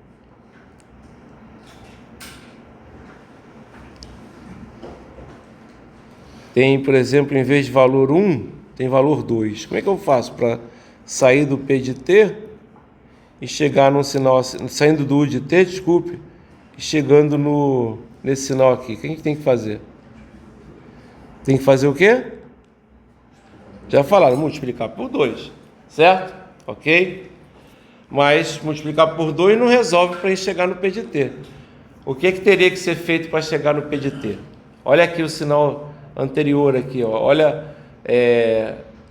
Tem, por exemplo, em vez de valor 1, tem valor 2. Como é que eu faço para sair do P de T e chegar num sinal assim, saindo do U de T, desculpe, e chegando nesse sinal aqui? O que a gente tem que fazer? Tem que fazer o quê? Já falaram, multiplicar por 2, certo? Ok? Mas multiplicar por 2 não resolve para a gente chegar no P de T. O que teria que ser feito para chegar no P de T? Olha aqui o sinal anterior aqui, ó. Olha,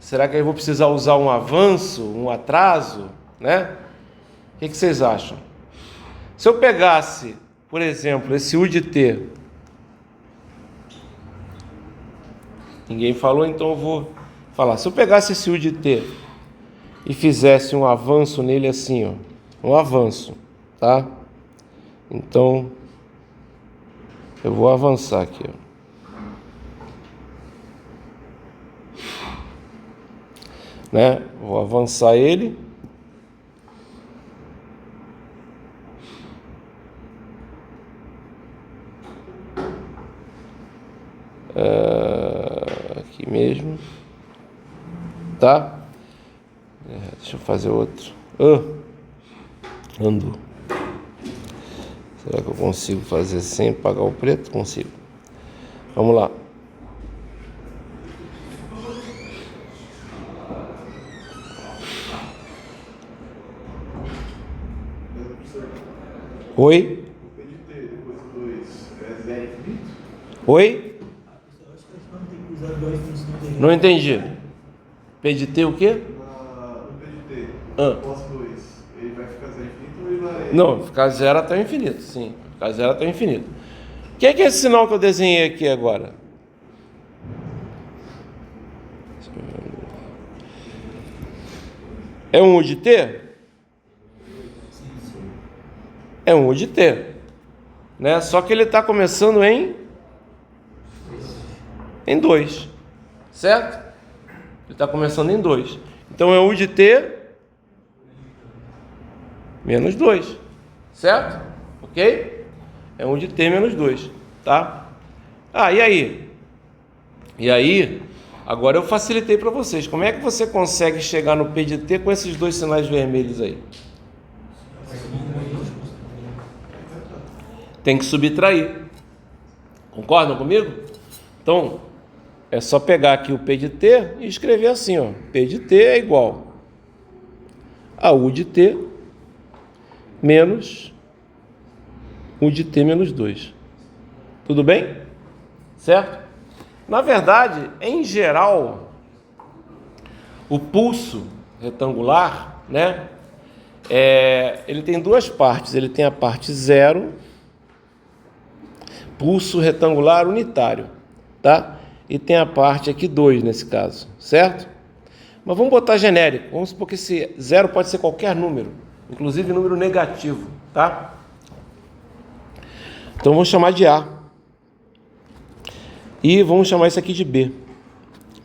será que eu vou precisar usar um avanço, um atraso, né? O que vocês acham? Se eu pegasse, por exemplo, esse U de T, ninguém falou, então eu vou falar. Se eu pegasse esse U de T e fizesse um avanço nele assim, ó, um avanço, tá? Então, eu vou avançar aqui, ó. Né? Vou avançar ele. Aqui mesmo, tá? Deixa eu fazer outro. Andou. Será que eu consigo fazer sem apagar o preto? Consigo. Vamos lá. Oi? Oi? Não entendi. P de T o quê? No P de T, pós 2, ele vai ficar zero infinito ou ele vai... Não, ficar zero até o infinito, sim. Ficar zero até o infinito. O que é esse sinal que eu desenhei aqui agora? É um U de T? É um U de T, né? Só que ele está começando em 2, certo? Ele está começando em 2. Então é U de T menos 2, certo? Ok? É U de T menos 2, tá? E aí? E aí, agora eu facilitei para vocês. Como é que você consegue chegar no P de T com esses dois sinais vermelhos aí? Tem que subtrair. Concordam comigo? Então, é só pegar aqui o P de T e escrever assim, ó. P de T é igual a U de T menos U de T menos 2. Tudo bem? Certo? Na verdade, em geral, o pulso retangular, né? Ele tem duas partes. Ele tem a parte 0, pulso retangular unitário, tá? E tem a parte aqui 2 nesse caso, certo? Mas vamos botar genérico. Vamos supor que esse 0 pode ser qualquer número, inclusive número negativo, tá? Então vamos chamar de A. E vamos chamar isso aqui de B.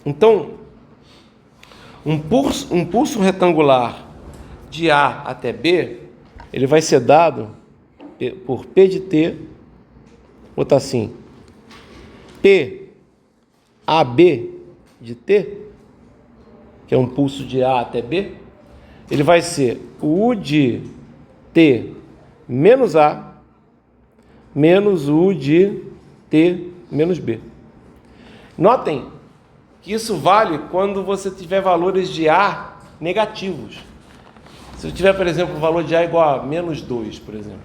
Então, um pulso retangular de A até B, ele vai ser dado por P de T, vou botar assim, P AB de T, que é um pulso de A até B, ele vai ser o U de T menos A menos o U de T menos B. Notem que isso vale quando você tiver valores de A negativos. Se eu tiver, por exemplo, o valor de A igual a menos 2, por exemplo,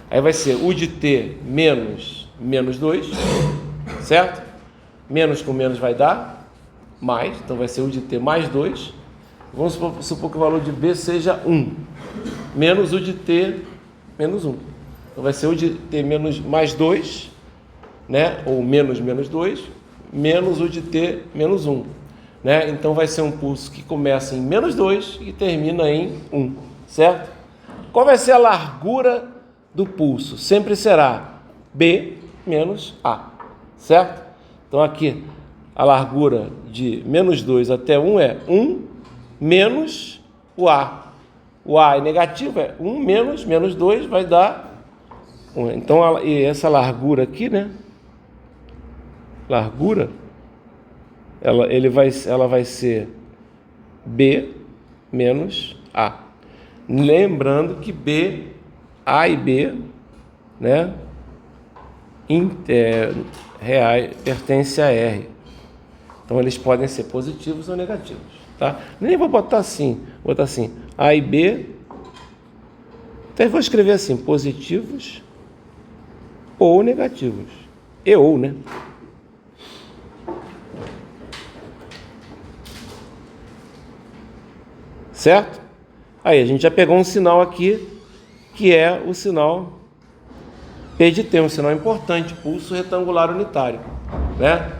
aí vai ser U de T menos 2, certo? Menos com menos vai dar mais, então vai ser U de T mais 2. Vamos supor que o valor de B seja 1, menos U de T menos 1. Então vai ser U de T mais 2, né? Ou menos 2, menos U de T menos 1. Né? Então vai ser um pulso que começa em menos 2 e termina em 1, certo? Qual vai ser a largura do pulso? Sempre será B menos A, certo? Então aqui a largura de menos 2 até 1 é 1 menos o A. O A é negativo, é 1 menos 2 vai dar 1. Então e essa largura aqui, né? Largura, ela vai ser B menos A. Lembrando que A e B, né, reais pertencem a R. Então eles podem ser positivos ou negativos. tá? Nem vou botar assim, vou botar assim, A e B, até vou escrever assim, positivos ou negativos, ou, né? Certo? Aí a gente já pegou um sinal aqui, que é o sinal P de T, um sinal importante, pulso retangular unitário, né?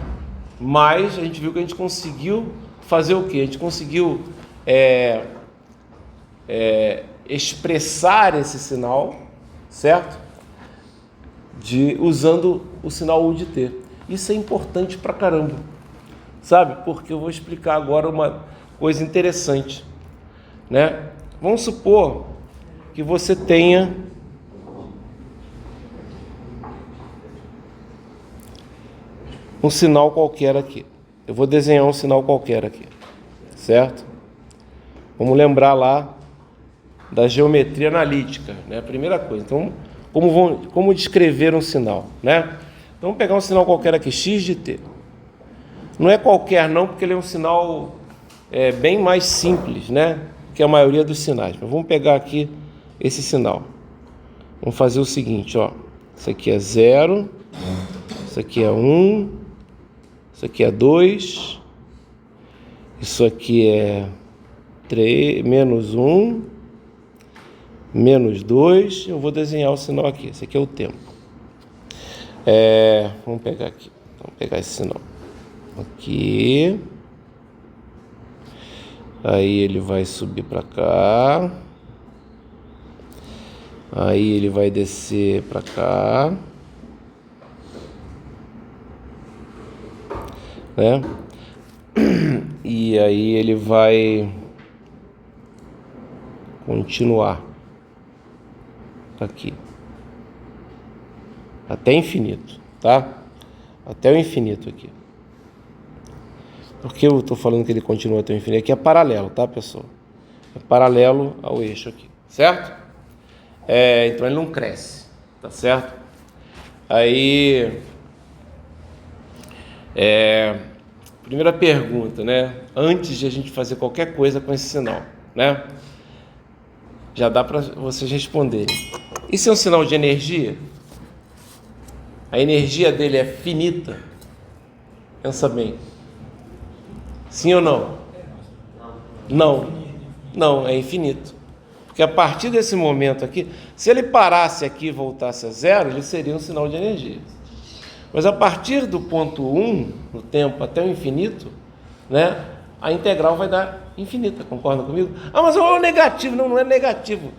Mas a gente viu que a gente conseguiu fazer o quê? A gente conseguiu expressar esse sinal, certo? Usando o sinal U de T. Isso é importante pra caramba, sabe? Porque eu vou explicar agora uma coisa interessante, né? Vamos supor que você tenha um sinal qualquer aqui. Eu vou desenhar um sinal qualquer aqui, certo? Vamos lembrar lá da geometria analítica, né? Primeira coisa. Então, como descrever um sinal, né? Então, vamos pegar um sinal qualquer aqui, x de t. Não é qualquer não, porque ele é um sinal bem mais simples, né? Que a maioria dos sinais. Mas vamos pegar aqui esse sinal. Vamos fazer o seguinte, ó. Isso aqui é 0, isso aqui é 1, isso aqui é 2, isso aqui é 3, menos 1, menos 2. Eu vou desenhar o sinal aqui. Esse aqui é o tempo. Vamos pegar aqui. Vamos pegar esse sinal. Aqui. Aí ele vai subir para cá. Aí ele vai descer para cá. Né? E aí ele vai continuar aqui até infinito, tá? Até o infinito aqui. Por que eu estou falando que ele continua até o infinito? Aqui é paralelo, tá, pessoal? É paralelo ao eixo aqui, certo? Então ele não cresce, tá certo? Aí, primeira pergunta, né? Antes de a gente fazer qualquer coisa com esse sinal, né? Já dá para vocês responderem. Isso é um sinal de energia? A energia dele é finita? Pensa bem. Sim ou não? Não. Não, é infinito. Porque a partir desse momento aqui, se ele parasse aqui e voltasse a zero, ele seria um sinal de energia. Mas a partir do ponto 1, no tempo até o infinito, né, a integral vai dar infinita, concorda comigo? Ah, mas é o negativo. Não, não é negativo.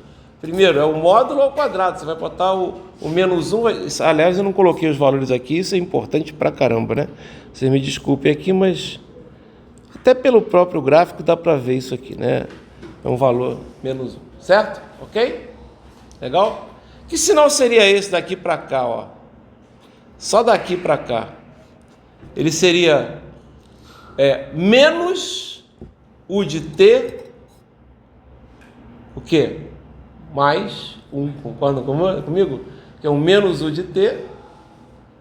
Primeiro, é o módulo ao quadrado. Você vai botar o menos 1. Aliás, eu não coloquei os valores aqui. Isso é importante pra caramba, né? Vocês me desculpem aqui, mas até pelo próprio gráfico dá para ver isso aqui, né? É um valor menos 1, certo? Ok? Legal? Que sinal seria esse daqui para cá, ó? Só daqui para cá. Ele seria menos U de T, o quê? Mais 1, concordam comigo? Que é um menos U de T,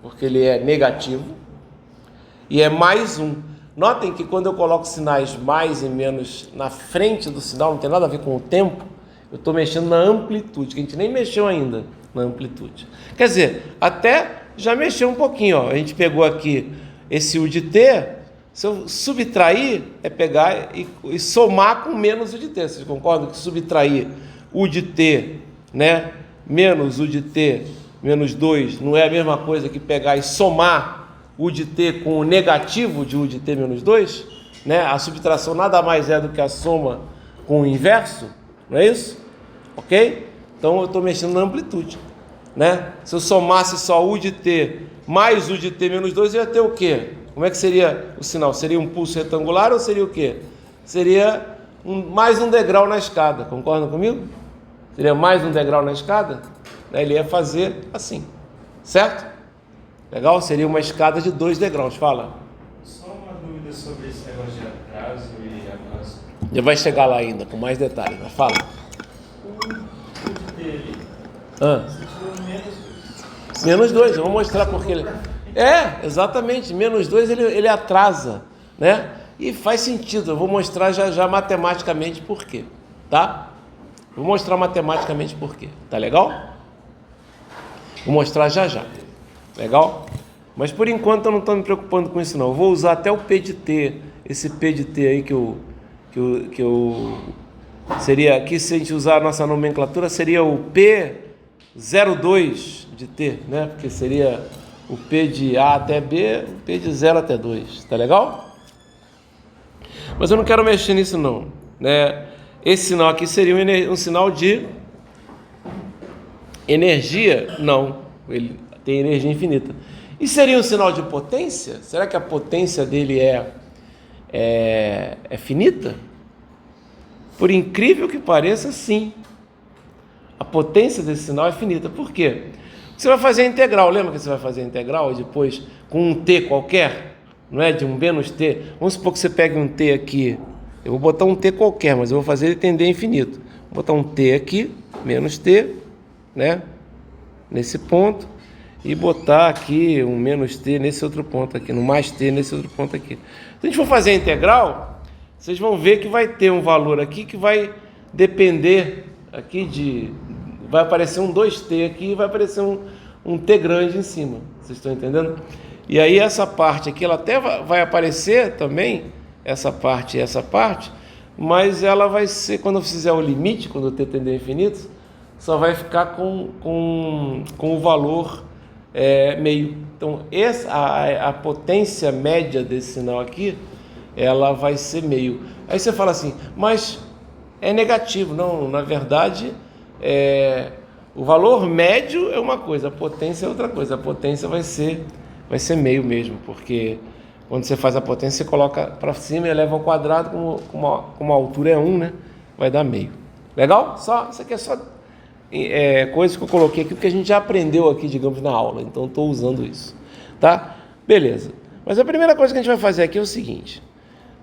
porque ele é negativo, e é mais 1. Notem que quando eu coloco sinais mais e menos na frente do sinal, não tem nada a ver com o tempo, eu estou mexendo na amplitude, que a gente nem mexeu ainda na amplitude. Quer dizer, até já mexeu um pouquinho, ó. A gente pegou aqui esse U de T, se eu subtrair, é pegar e somar com menos U de T. Vocês concordam que subtrair U de T, né, menos U de T, menos 2, não é a mesma coisa que pegar e somar U de T com o negativo de U de T menos 2, né? A subtração nada mais é do que a soma com o inverso, não é isso? Ok? Então eu estou mexendo na amplitude, né? Se eu somasse só U de T mais U de T menos 2, eu ia ter o quê? Como é que seria o sinal? Seria um pulso retangular ou seria o quê? Seria mais um degrau na escada, concordam comigo? Seria mais um degrau na escada? Ele ia fazer assim, certo? Legal? Seria uma escada de 2 degraus, fala. Só uma dúvida sobre esse negócio de atraso e avanço. Já vai chegar lá ainda, com mais detalhes, mas fala. O dele, você tirou Menos 2, eu vou mostrar porque ele... exatamente, menos 2 ele atrasa, né? E faz sentido, eu vou mostrar já já matematicamente por quê, tá? Vou mostrar matematicamente por quê, tá legal? Vou mostrar já já, legal? Mas por enquanto eu não estou me preocupando com isso não, eu vou usar até o P de T, esse P de T aí que eu seria, aqui se a gente usar a nossa nomenclatura, seria o P02 de T, né? Porque seria o P de A até B, o P de 0 até 2, tá legal? Mas eu não quero mexer nisso não, né? Esse sinal aqui seria um sinal de energia? Não, ele tem energia infinita. E seria um sinal de potência? Será que a potência dele é finita? Por incrível que pareça, sim. A potência desse sinal é finita. Por quê? Você vai fazer a integral. Lembra que você vai fazer a integral e depois com um t qualquer? Não é? De um menos t. Vamos supor que você pegue um t aqui. Eu vou botar um t qualquer, mas eu vou fazer ele tender a infinito. Vou botar um t aqui, menos t, né? Nesse ponto. E botar aqui um menos t nesse outro ponto aqui. No mais t nesse outro ponto aqui. Se a gente for fazer a integral, vocês vão ver que vai ter um valor aqui que vai depender aqui de... Vai aparecer um 2t aqui e vai aparecer um t grande em cima. Vocês estão entendendo? E aí essa parte aqui, ela até vai aparecer também, essa parte e essa parte, mas ela vai ser, quando eu fizer o limite, quando o t tender a infinito, só vai ficar com o valor meio. Então a potência média desse sinal aqui, ela vai ser meio. Aí você fala assim, mas é negativo. Não, na verdade, o valor médio é uma coisa, a potência é outra coisa. A potência vai ser meio mesmo, porque quando você faz a potência, você coloca para cima e eleva ao quadrado, como a altura é 1, né? Vai dar meio. Legal? Isso aqui é só coisas que eu coloquei aqui, porque a gente já aprendeu aqui, digamos, na aula. Então, estou usando isso. Tá? Beleza. Mas a primeira coisa que a gente vai fazer aqui é o seguinte.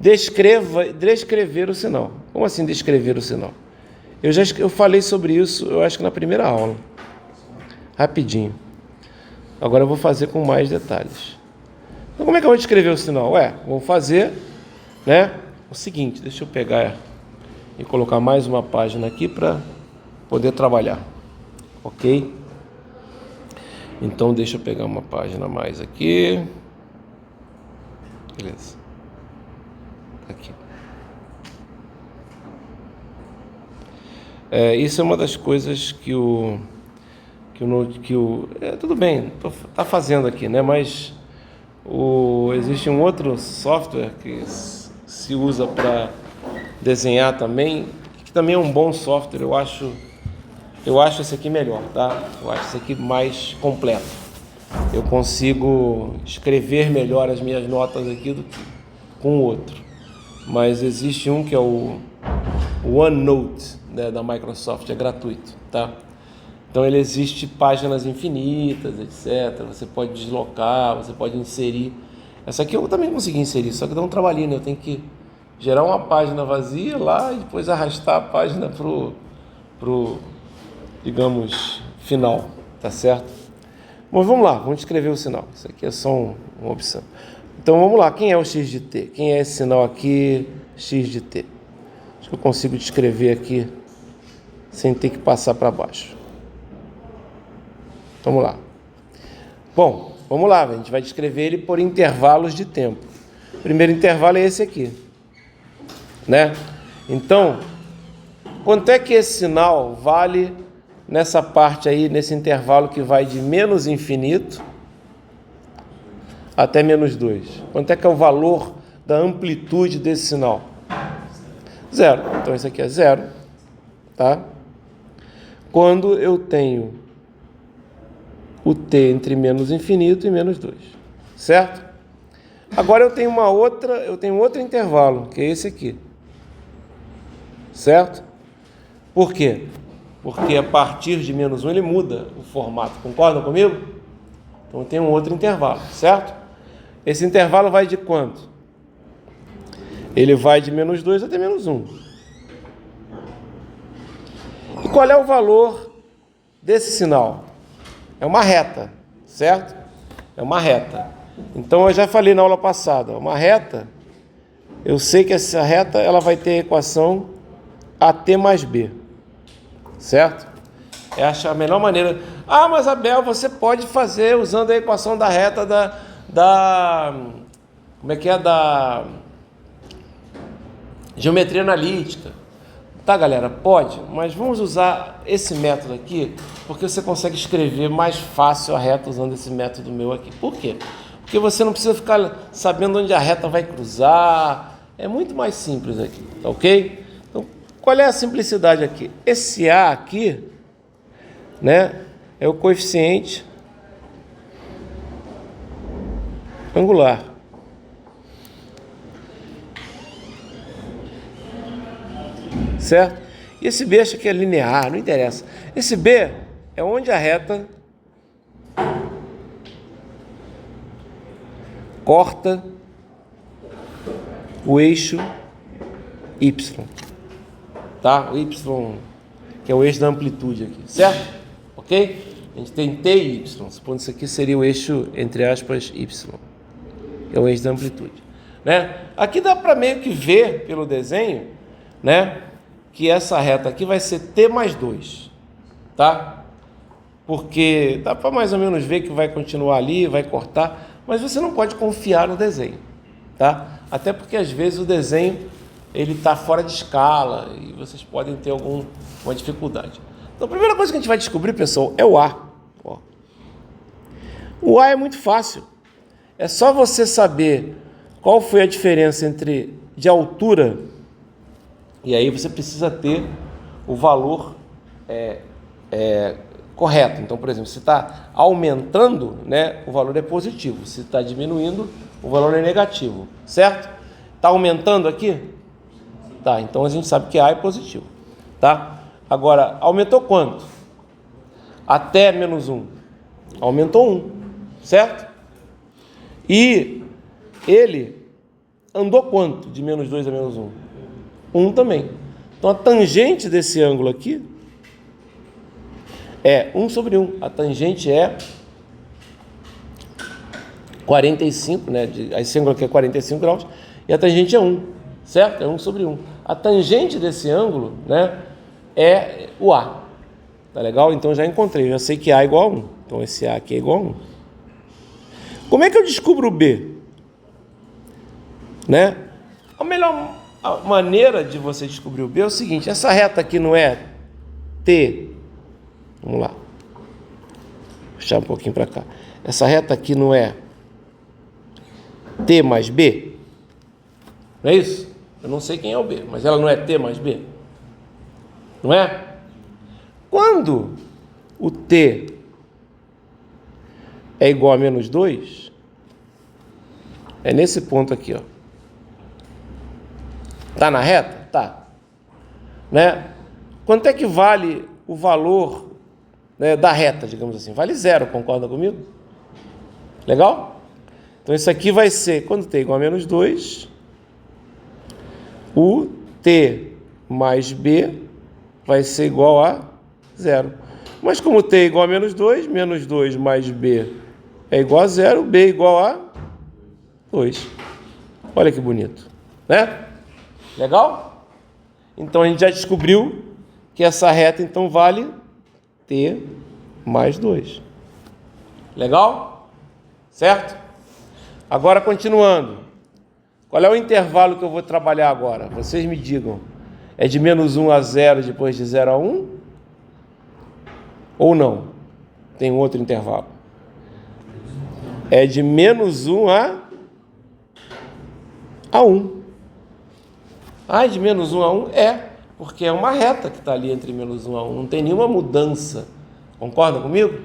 Descrever o sinal. Como assim descrever o sinal? Eu falei sobre isso, eu acho que na primeira aula. Rapidinho. Agora eu vou fazer com mais detalhes. Então, como é que eu vou descrever o sinal? Vou fazer, né, o seguinte. Deixa eu pegar e colocar mais uma página aqui para poder trabalhar. Ok? Então, deixa eu pegar uma página a mais aqui. Beleza. Aqui. Isso é uma das coisas que tudo bem, tá fazendo aqui, né? Mas existe um outro software que se usa para desenhar também, que também é um bom software. Eu acho esse aqui melhor, tá? Eu acho esse aqui mais completo. Eu consigo escrever melhor as minhas notas aqui do que com o outro. Mas existe um que é o OneNote, né, da Microsoft, é gratuito, tá? Então ele existe páginas infinitas, etc. Você pode deslocar, você pode inserir. Essa aqui eu também consegui inserir, só que dá um trabalhinho, né? Eu tenho que gerar uma página vazia lá e depois arrastar a página pro digamos, final, tá certo? Mas vamos lá, vamos escrever o sinal. Isso aqui é só uma opção. Então vamos lá, quem é o x de t? Quem é esse sinal aqui, x de t? Acho que eu consigo descrever aqui sem ter que passar para baixo. Vamos lá. Bom, vamos lá, a gente vai descrever ele por intervalos de tempo. O primeiro intervalo é esse aqui, né? Então, quanto é que esse sinal vale nessa parte aí, nesse intervalo que vai de menos infinito até menos 2? Quanto é que é o valor da amplitude desse sinal? 0. Então, isso aqui é 0, tá? Quando eu tenho o t entre menos infinito e menos 2, certo? Agora eu tenho outro intervalo, que é esse aqui, certo? Por quê? Porque a partir de menos 1 ele muda o formato, concordam comigo? Então tem um outro intervalo, certo? Esse intervalo vai de quanto? Ele vai de menos 2 até menos 1. E qual é o valor desse sinal? É uma reta, certo? É uma reta. Então eu já falei na aula passada, uma reta eu sei que essa reta ela vai ter a equação AT mais B, certo? Essa é a melhor maneira. Ah, mas Abel, você pode fazer usando a equação da reta como é que é? Da geometria analítica. Tá, galera? Pode, mas vamos usar esse método aqui, porque você consegue escrever mais fácil a reta usando esse método meu aqui. Por quê? Porque você não precisa ficar sabendo onde a reta vai cruzar. É muito mais simples aqui, tá ok? Então, qual é a simplicidade aqui? Esse A aqui, né, é o coeficiente angular. Certo? E esse B acha que é linear, não interessa. Esse B é onde a reta corta o eixo Y, tá? O Y, que é o eixo da amplitude aqui, certo? Ok? A gente tem T e Y, supondo isso aqui seria o eixo, entre aspas, Y, que é o eixo da amplitude, né? Aqui dá para meio que ver pelo desenho, né, que essa reta aqui vai ser T mais 2, tá? Porque dá para mais ou menos ver que vai continuar ali, vai cortar, mas você não pode confiar no desenho, tá? Até porque às vezes o desenho ele está fora de escala e vocês podem ter alguma dificuldade. Então a primeira coisa que a gente vai descobrir, pessoal, é o A. Ó. O A é muito fácil. É só você saber qual foi a diferença de altura, e aí você precisa ter o valor correto. Então, por exemplo, se está aumentando, né, o valor é positivo. Se está diminuindo, o valor é negativo, certo? Está aumentando aqui? Tá, então a gente sabe que A é positivo, tá? Agora, aumentou quanto? Até menos 1. Aumentou 1, certo? E ele andou quanto de menos 2 a menos 1? 1 também. Então a tangente desse ângulo aqui é 1 sobre 1. A tangente é 45, né? Esse ângulo aqui é 45 graus e a tangente é 1, certo? É 1 sobre 1. A tangente desse ângulo, né, é o A. Tá legal? Então já encontrei, já sei que A é igual a 1. Então esse A aqui é igual a 1. Como é que eu descubro o B? Né? A melhor maneira de você descobrir o B é o seguinte: essa reta aqui não é T. Vamos lá. Vou puxar um pouquinho para cá. Essa reta aqui não é T mais B? Não é isso? Eu não sei quem é o B, mas ela não é T mais B? Não é? Quando o T é igual a menos 2, é nesse ponto aqui, ó. Tá na reta? Tá. Né? Quanto é que vale o valor, né, da reta, digamos assim? Vale 0, concorda comigo? Legal? Então isso aqui vai ser, quando T é igual a menos 2, o T mais B vai ser igual a 0. Mas como T é igual a menos 2 mais B é igual a 0, B é igual a 2. Olha que bonito, né? Legal? Então a gente já descobriu que essa reta então vale T mais 2. Legal? Certo? Agora continuando. Qual é o intervalo que eu vou trabalhar agora? Vocês me digam. É de menos 1 a 0 depois de 0 a 1? Ou não? Tem um outro intervalo. É de menos 1 a 1. Ah, de menos 1 a 1? É, porque é uma reta que está ali entre menos 1 a 1. Não tem nenhuma mudança. Concorda comigo?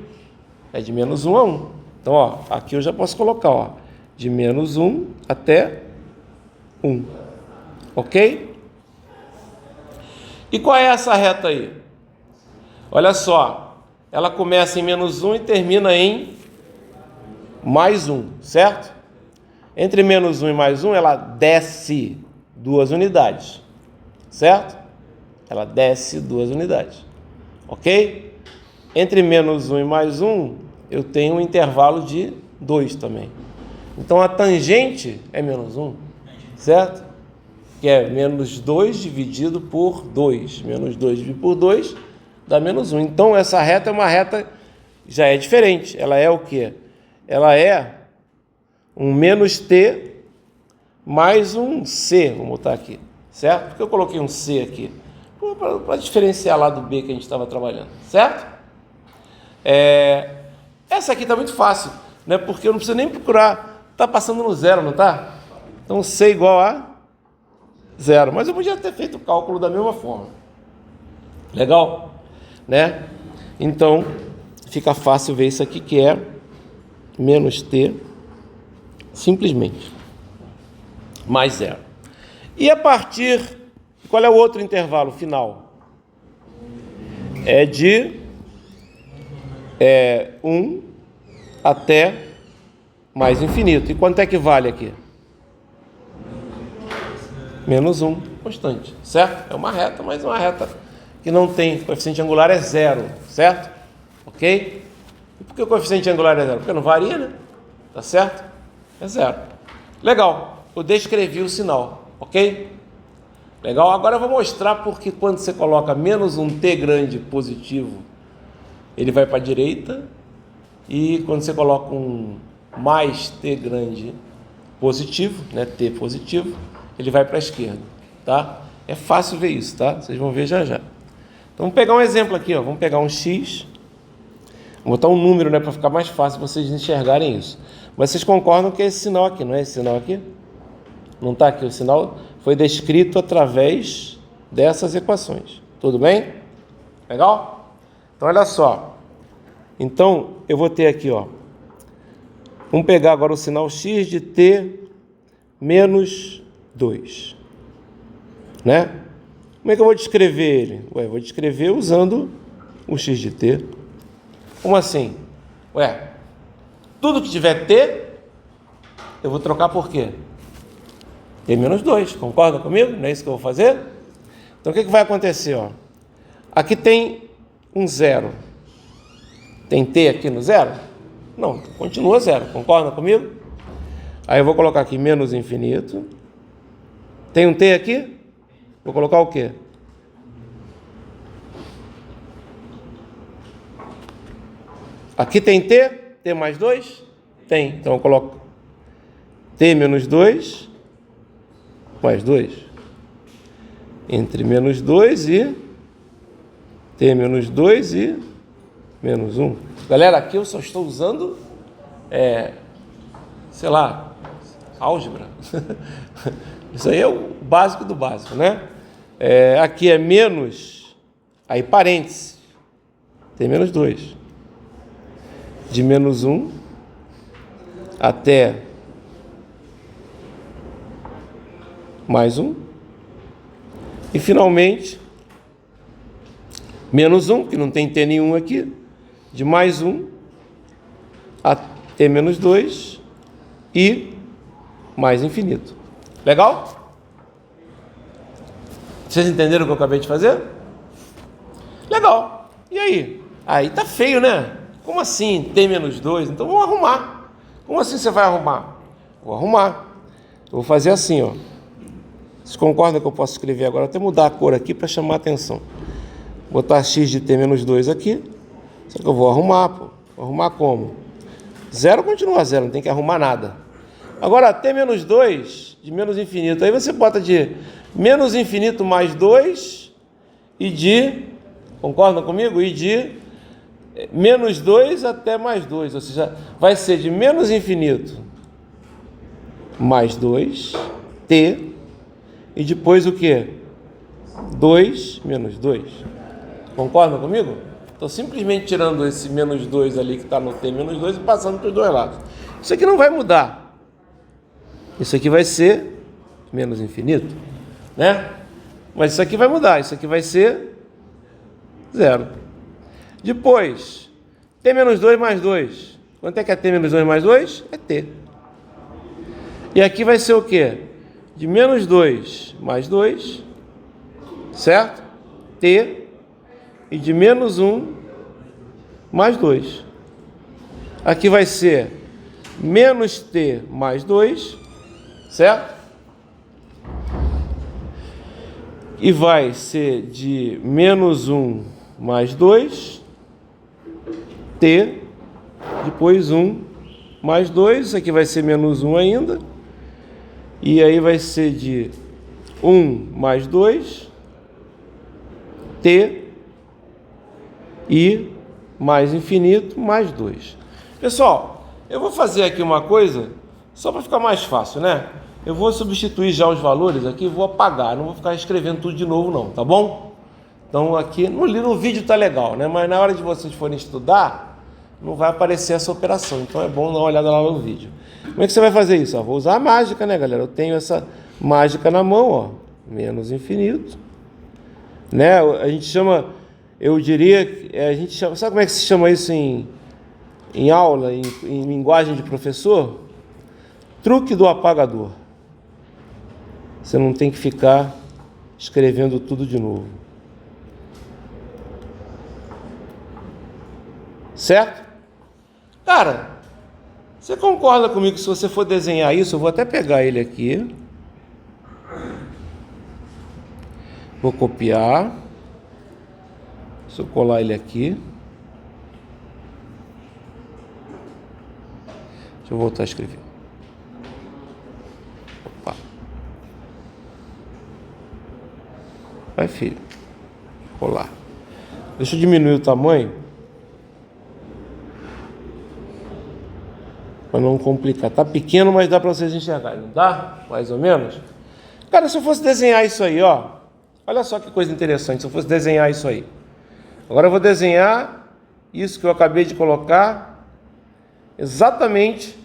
É de menos 1 a 1. Então, ó, aqui eu já posso colocar, ó, de menos 1 até 1. Ok? E qual é essa reta aí? Olha só, ela começa em menos 1 e termina em mais 1, certo? Entre menos 1 e mais 1, ela desce 2 unidades, certo? Ela desce 2 unidades, ok? Entre menos 1 e mais 1, eu tenho um intervalo de 2 também. Então a tangente é menos 1, certo? que é menos 2 dividido por 2. Menos 2 dividido por 2 dá menos 1. Então, essa reta é uma reta, já é diferente. Ela é o quê? Ela é um menos t mais um c, vamos botar aqui, certo? Por que eu coloquei um c aqui? Para diferenciar lá do b que a gente estava trabalhando, certo? Essa aqui está muito fácil, né? Porque eu não preciso nem procurar. Está passando no zero, não está? Então, c igual a zero. Mas eu podia ter feito o cálculo da mesma forma. Legal? Né? Então, fica fácil ver isso aqui, que é menos t, simplesmente, mais zero. E a partir... Qual é o outro intervalo final? É de 1 até mais infinito. E quanto é que vale aqui? Menos 1, constante, certo? É uma reta, mas uma reta que não tem coeficiente angular, é zero, certo? Ok? E por que o coeficiente angular é zero? Porque não varia, né? Tá certo? É zero. Legal, eu descrevi o sinal, ok? Legal, agora eu vou mostrar porque quando você coloca menos um t grande positivo, ele vai para a direita, e quando você coloca um mais t grande positivo, né, t positivo, ele vai para a esquerda, tá? É fácil ver isso, tá? Vocês vão ver já já. Então vamos pegar um exemplo aqui, ó. Vamos pegar um x, vou botar um número, né, para ficar mais fácil vocês enxergarem isso. Mas vocês concordam que é esse sinal aqui, não é esse sinal aqui? Não está aqui o sinal? Foi descrito através dessas equações. Tudo bem? Legal? Então, olha só. Então, eu vou ter aqui, ó. Vamos pegar agora o sinal x de t menos 2. Né? Como é que eu vou descrever ele? Eu vou descrever usando o x de t. Como assim? Tudo que tiver t, eu vou trocar por quê? T menos 2, concorda comigo? Não é isso que eu vou fazer? Então, o que vai acontecer? Ó? Aqui tem um zero. Tem t aqui no zero? Não, continua zero, concorda comigo? Aí eu vou colocar aqui menos infinito. Tem um t aqui? Vou colocar o quê? Aqui tem t? T mais 2? Tem, então eu coloco t menos 2... mais 2, entre menos 2 e t menos 2 e menos 1. Galera, aqui eu só estou usando, sei lá, álgebra. Isso aí é o básico do básico, né? Aqui é menos, aí parênteses, t menos 2, de menos 1 até mais 1, e finalmente menos 1, que não tem t nenhum aqui, de mais 1 a t menos 2 e mais infinito. Legal? Vocês entenderam o que eu acabei de fazer? Legal. E aí? Aí tá feio, né? Como assim t menos 2? Então vamos arrumar. Como assim você vai arrumar? Vou arrumar. Eu vou fazer assim, ó. Vocês concordam que eu posso escrever agora? Até mudar a cor aqui para chamar a atenção. Botar x de t menos 2 aqui. Só que eu vou arrumar, pô. Vou arrumar como? Zero continua zero, não tem que arrumar nada. Agora, t menos 2 de menos infinito. Aí você bota de menos infinito mais 2 e de... Concordam comigo? E de menos 2 até mais 2. Ou seja, vai ser de menos infinito mais 2, t... E depois o quê? 2 menos 2. Concordam comigo? Estou simplesmente tirando esse menos 2 ali que está no t menos 2 e passando para os dois lados. Isso aqui não vai mudar. Isso aqui vai ser menos infinito, né? Mas isso aqui vai mudar. Isso aqui vai ser zero. Depois, t menos 2 mais 2. Quanto é que é t menos 2 mais 2? É t. E aqui vai ser o quê? De menos 2 mais 2, certo? T, e de menos 1 mais 2. Aqui vai ser menos t mais 2, certo? E vai ser de menos 1 mais 2, t, depois 1 mais 2, isso aqui vai ser menos 1 ainda, e aí vai ser de 1 mais 2, t, e mais infinito, mais 2. Pessoal, eu vou fazer aqui uma coisa, só para ficar mais fácil, né? Eu vou substituir já os valores aqui, vou apagar, não vou ficar escrevendo tudo de novo não, tá bom? Então aqui, no vídeo tá legal, né? Mas na hora de vocês forem estudar, não vai aparecer essa operação, então é bom dar uma olhada lá no vídeo. Como é que você vai fazer isso? Vou usar a mágica, né, galera? Eu tenho essa mágica na mão, ó, menos infinito, né? A gente chama, eu diria, a gente chama, sabe como é que se chama isso em aula, em linguagem de professor? Truque do apagador. Você não tem que ficar escrevendo tudo de novo. Certo? Cara, você concorda comigo que se você for desenhar isso, eu vou até pegar ele aqui. Vou copiar. Deixa eu colar ele aqui. Deixa eu voltar a escrever. Opa. Vai, filho. Colar. Deixa eu diminuir o tamanho. Para não complicar. Tá pequeno, mas dá para vocês enxergarem, não dá? Mais ou menos. Cara, se eu fosse desenhar isso aí, ó. Olha só que coisa interessante. Se eu fosse desenhar isso aí. Agora eu vou desenhar isso que eu acabei de colocar. Exatamente,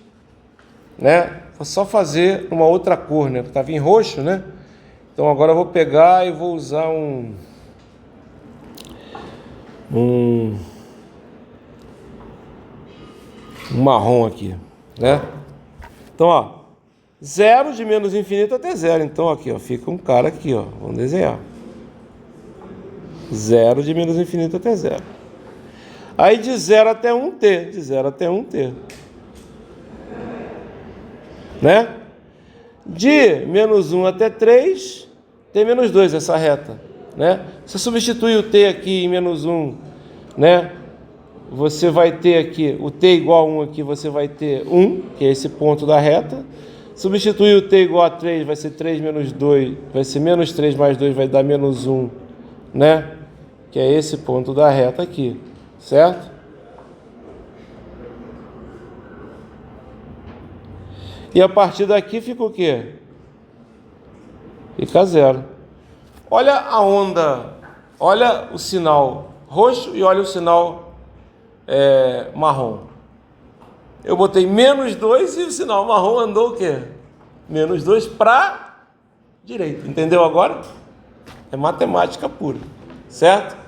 né? Vou só fazer uma outra cor, né? Porque estava em roxo, né? Então agora eu vou pegar e vou usar um marrom aqui, né? Então, ó, 0 de menos infinito até 0. Então aqui, ó, fica um cara aqui, ó. Vamos desenhar. 0 de menos infinito até 0. Aí de 0 até 1t, de 0 até 1t. Né? De menos 1 até 3, t menos 2, essa reta. Né? Você substitui o t aqui em menos 1, né? Você vai ter aqui, o t igual a 1 aqui, você vai ter 1, que é esse ponto da reta. Substituir o t igual a 3, vai ser 3 menos 2, vai ser menos 3 mais 2, vai dar menos 1, né? Que é esse ponto da reta aqui, certo? E a partir daqui fica o quê? Fica 0. Olha a onda, olha o sinal roxo e olha o sinal marrom. Eu botei menos 2 e o sinal marrom andou o quê? Menos 2 para direita. Entendeu agora? É matemática pura, certo?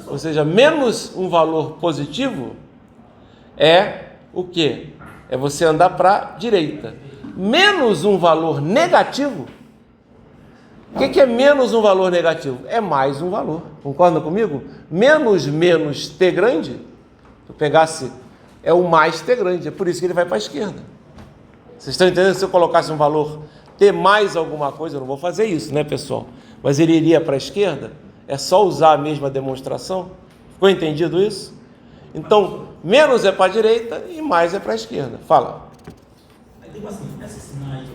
Ou seja, menos um valor positivo é o quê? É você andar para direita. Menos um valor negativo. O que é menos um valor negativo? É mais um valor. Concorda comigo? Menos t grande, se eu pegasse, é o mais t grande. É por isso que ele vai para a esquerda. Vocês estão entendendo? Se eu colocasse um valor t mais alguma coisa, eu não vou fazer isso, né, pessoal? Mas ele iria para a esquerda. É só usar a mesma demonstração. Ficou entendido isso? Então, menos é para a direita e mais é para a esquerda. Fala. Aí, tipo assim, essa sinais,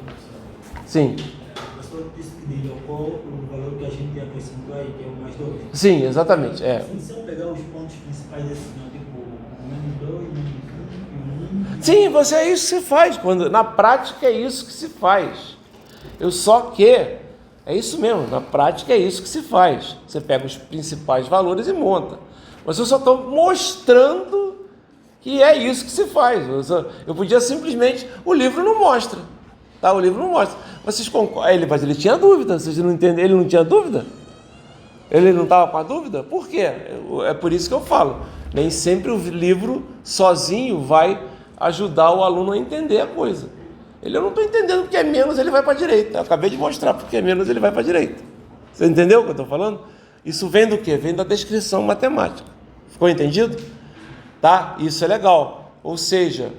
Sim. o professor disse que deslocou o valor que a gente acrescentou aí, que é o mais 2. Sim, exatamente. Assim, se eu pegar os pontos principais desse sinal, tipo, menos 2, menos 1 e 1. Sim, é isso que se faz. Na prática é isso que se faz. É isso mesmo, na prática é isso que se faz. Você pega os principais valores e monta. Mas eu só estou mostrando que é isso que se faz. Eu podia simplesmente... O livro não mostra. Tá? O livro não mostra. Mas vocês concordam? Mas ele tinha dúvida. Vocês não entendem? Ele não tinha dúvida? Ele não estava com a dúvida? Por quê? É por isso que eu falo. Nem sempre o livro sozinho vai ajudar o aluno a entender a coisa. Eu não estou entendendo porque é menos, ele vai para a direita. Eu acabei de mostrar porque é menos, ele vai para a direita. Você entendeu o que eu estou falando? Isso vem do quê? Vem da descrição matemática. Ficou entendido? Tá? Isso é legal. Ou seja,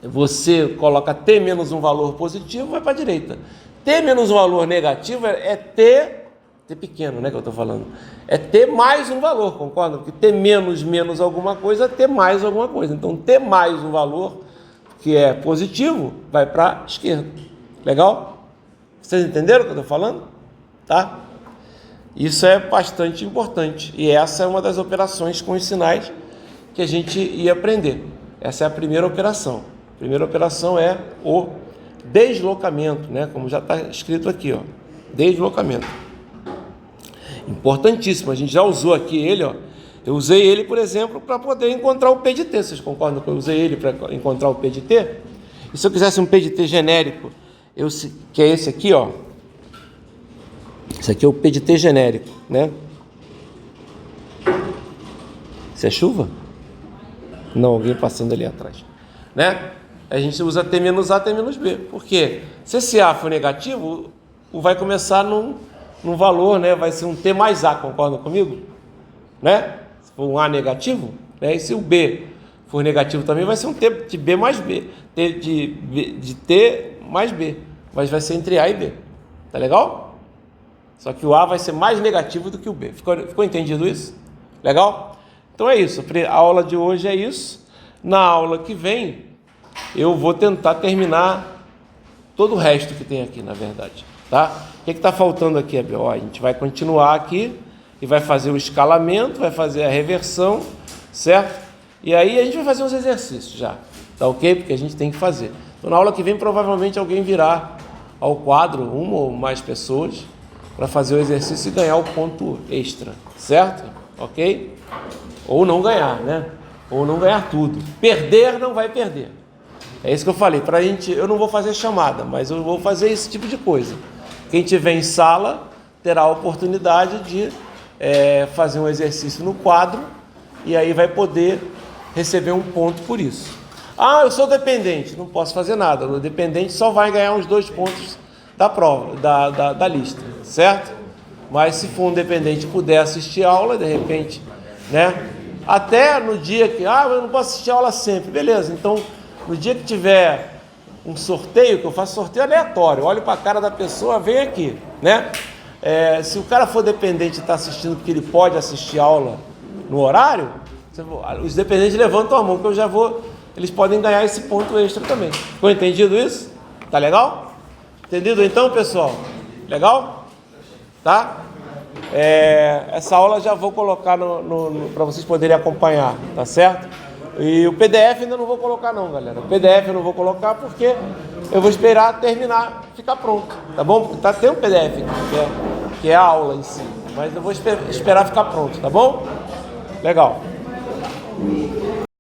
você coloca t menos um valor positivo, vai para a direita. T menos um valor negativo é T pequeno, né, que eu estou falando. É T mais um valor, concorda? Porque T menos alguma coisa é T mais alguma coisa. Então, T mais um valor que é positivo vai para a esquerda. Legal? Vocês entenderam o que eu estou falando? Tá? Isso é bastante importante. E essa é uma das operações com os sinais que a gente ia aprender. Essa é a primeira operação. A primeira operação é o deslocamento, né? Como já está escrito aqui, ó. Deslocamento. Importantíssimo. A gente já usou aqui ele, ó. Eu usei ele, por exemplo, para poder encontrar o P de T. Vocês concordam que eu usei ele para encontrar o P de T? E se eu quisesse um P de T genérico, que é esse aqui, ó. Esse aqui é o P de T genérico, né? Isso é chuva? Não, alguém passando ali atrás, né? A gente usa T menos A, T menos B. Por quê? Se esse A for negativo, vai começar num valor, né? Vai ser um T mais A, concordam comigo? Né? Se for um A negativo, né? E se o B for negativo também, vai ser um T de B mais B. De T mais B. Mas vai ser entre A e B. Tá legal? Só que o A vai ser mais negativo do que o B. Ficou entendido isso? Legal? Então é isso. A aula de hoje é isso. Na aula que vem, eu vou tentar terminar todo o resto que tem aqui, na verdade. Tá? O que está faltando aqui, Abel? Ó, a gente vai continuar aqui e vai fazer o escalamento, vai fazer a reversão, certo? E aí a gente vai fazer uns exercícios já. Tá ok? Porque a gente tem que fazer. Então na aula que vem, provavelmente alguém virá ao quadro, uma ou mais pessoas, para fazer o exercício e ganhar o ponto extra, certo? Ok? Ou não ganhar, né? Ou não ganhar tudo. Perder não vai perder. É isso que eu falei. Pra gente, eu não vou fazer chamada, mas eu vou fazer esse tipo de coisa. Quem tiver em sala terá a oportunidade de fazer um exercício no quadro e aí vai poder receber um ponto por isso. Ah, eu sou dependente, não posso fazer nada. O dependente só vai ganhar uns 2 pontos da prova, da lista, certo? Mas se for um dependente puder assistir a aula, de repente, né? Até no dia que, eu não posso assistir a aula sempre, beleza, então no dia que tiver um sorteio, que eu faço sorteio aleatório, olho para a cara da pessoa, vem aqui, né? Se o cara for dependente e está assistindo porque ele pode assistir a aula no horário, os dependentes levantam a mão, que eu já vou, eles podem ganhar esse ponto extra também. Ficou entendido isso? Tá legal? Entendido então, pessoal? Legal? Tá? Essa aula já vou colocar para vocês poderem acompanhar, tá certo? E o PDF ainda não vou colocar não, galera. O PDF eu não vou colocar porque eu vou esperar terminar, ficar pronto, tá bom? Porque tem um PDF aqui, que é a aula em si, mas eu vou esperar ficar pronto, tá bom? Legal.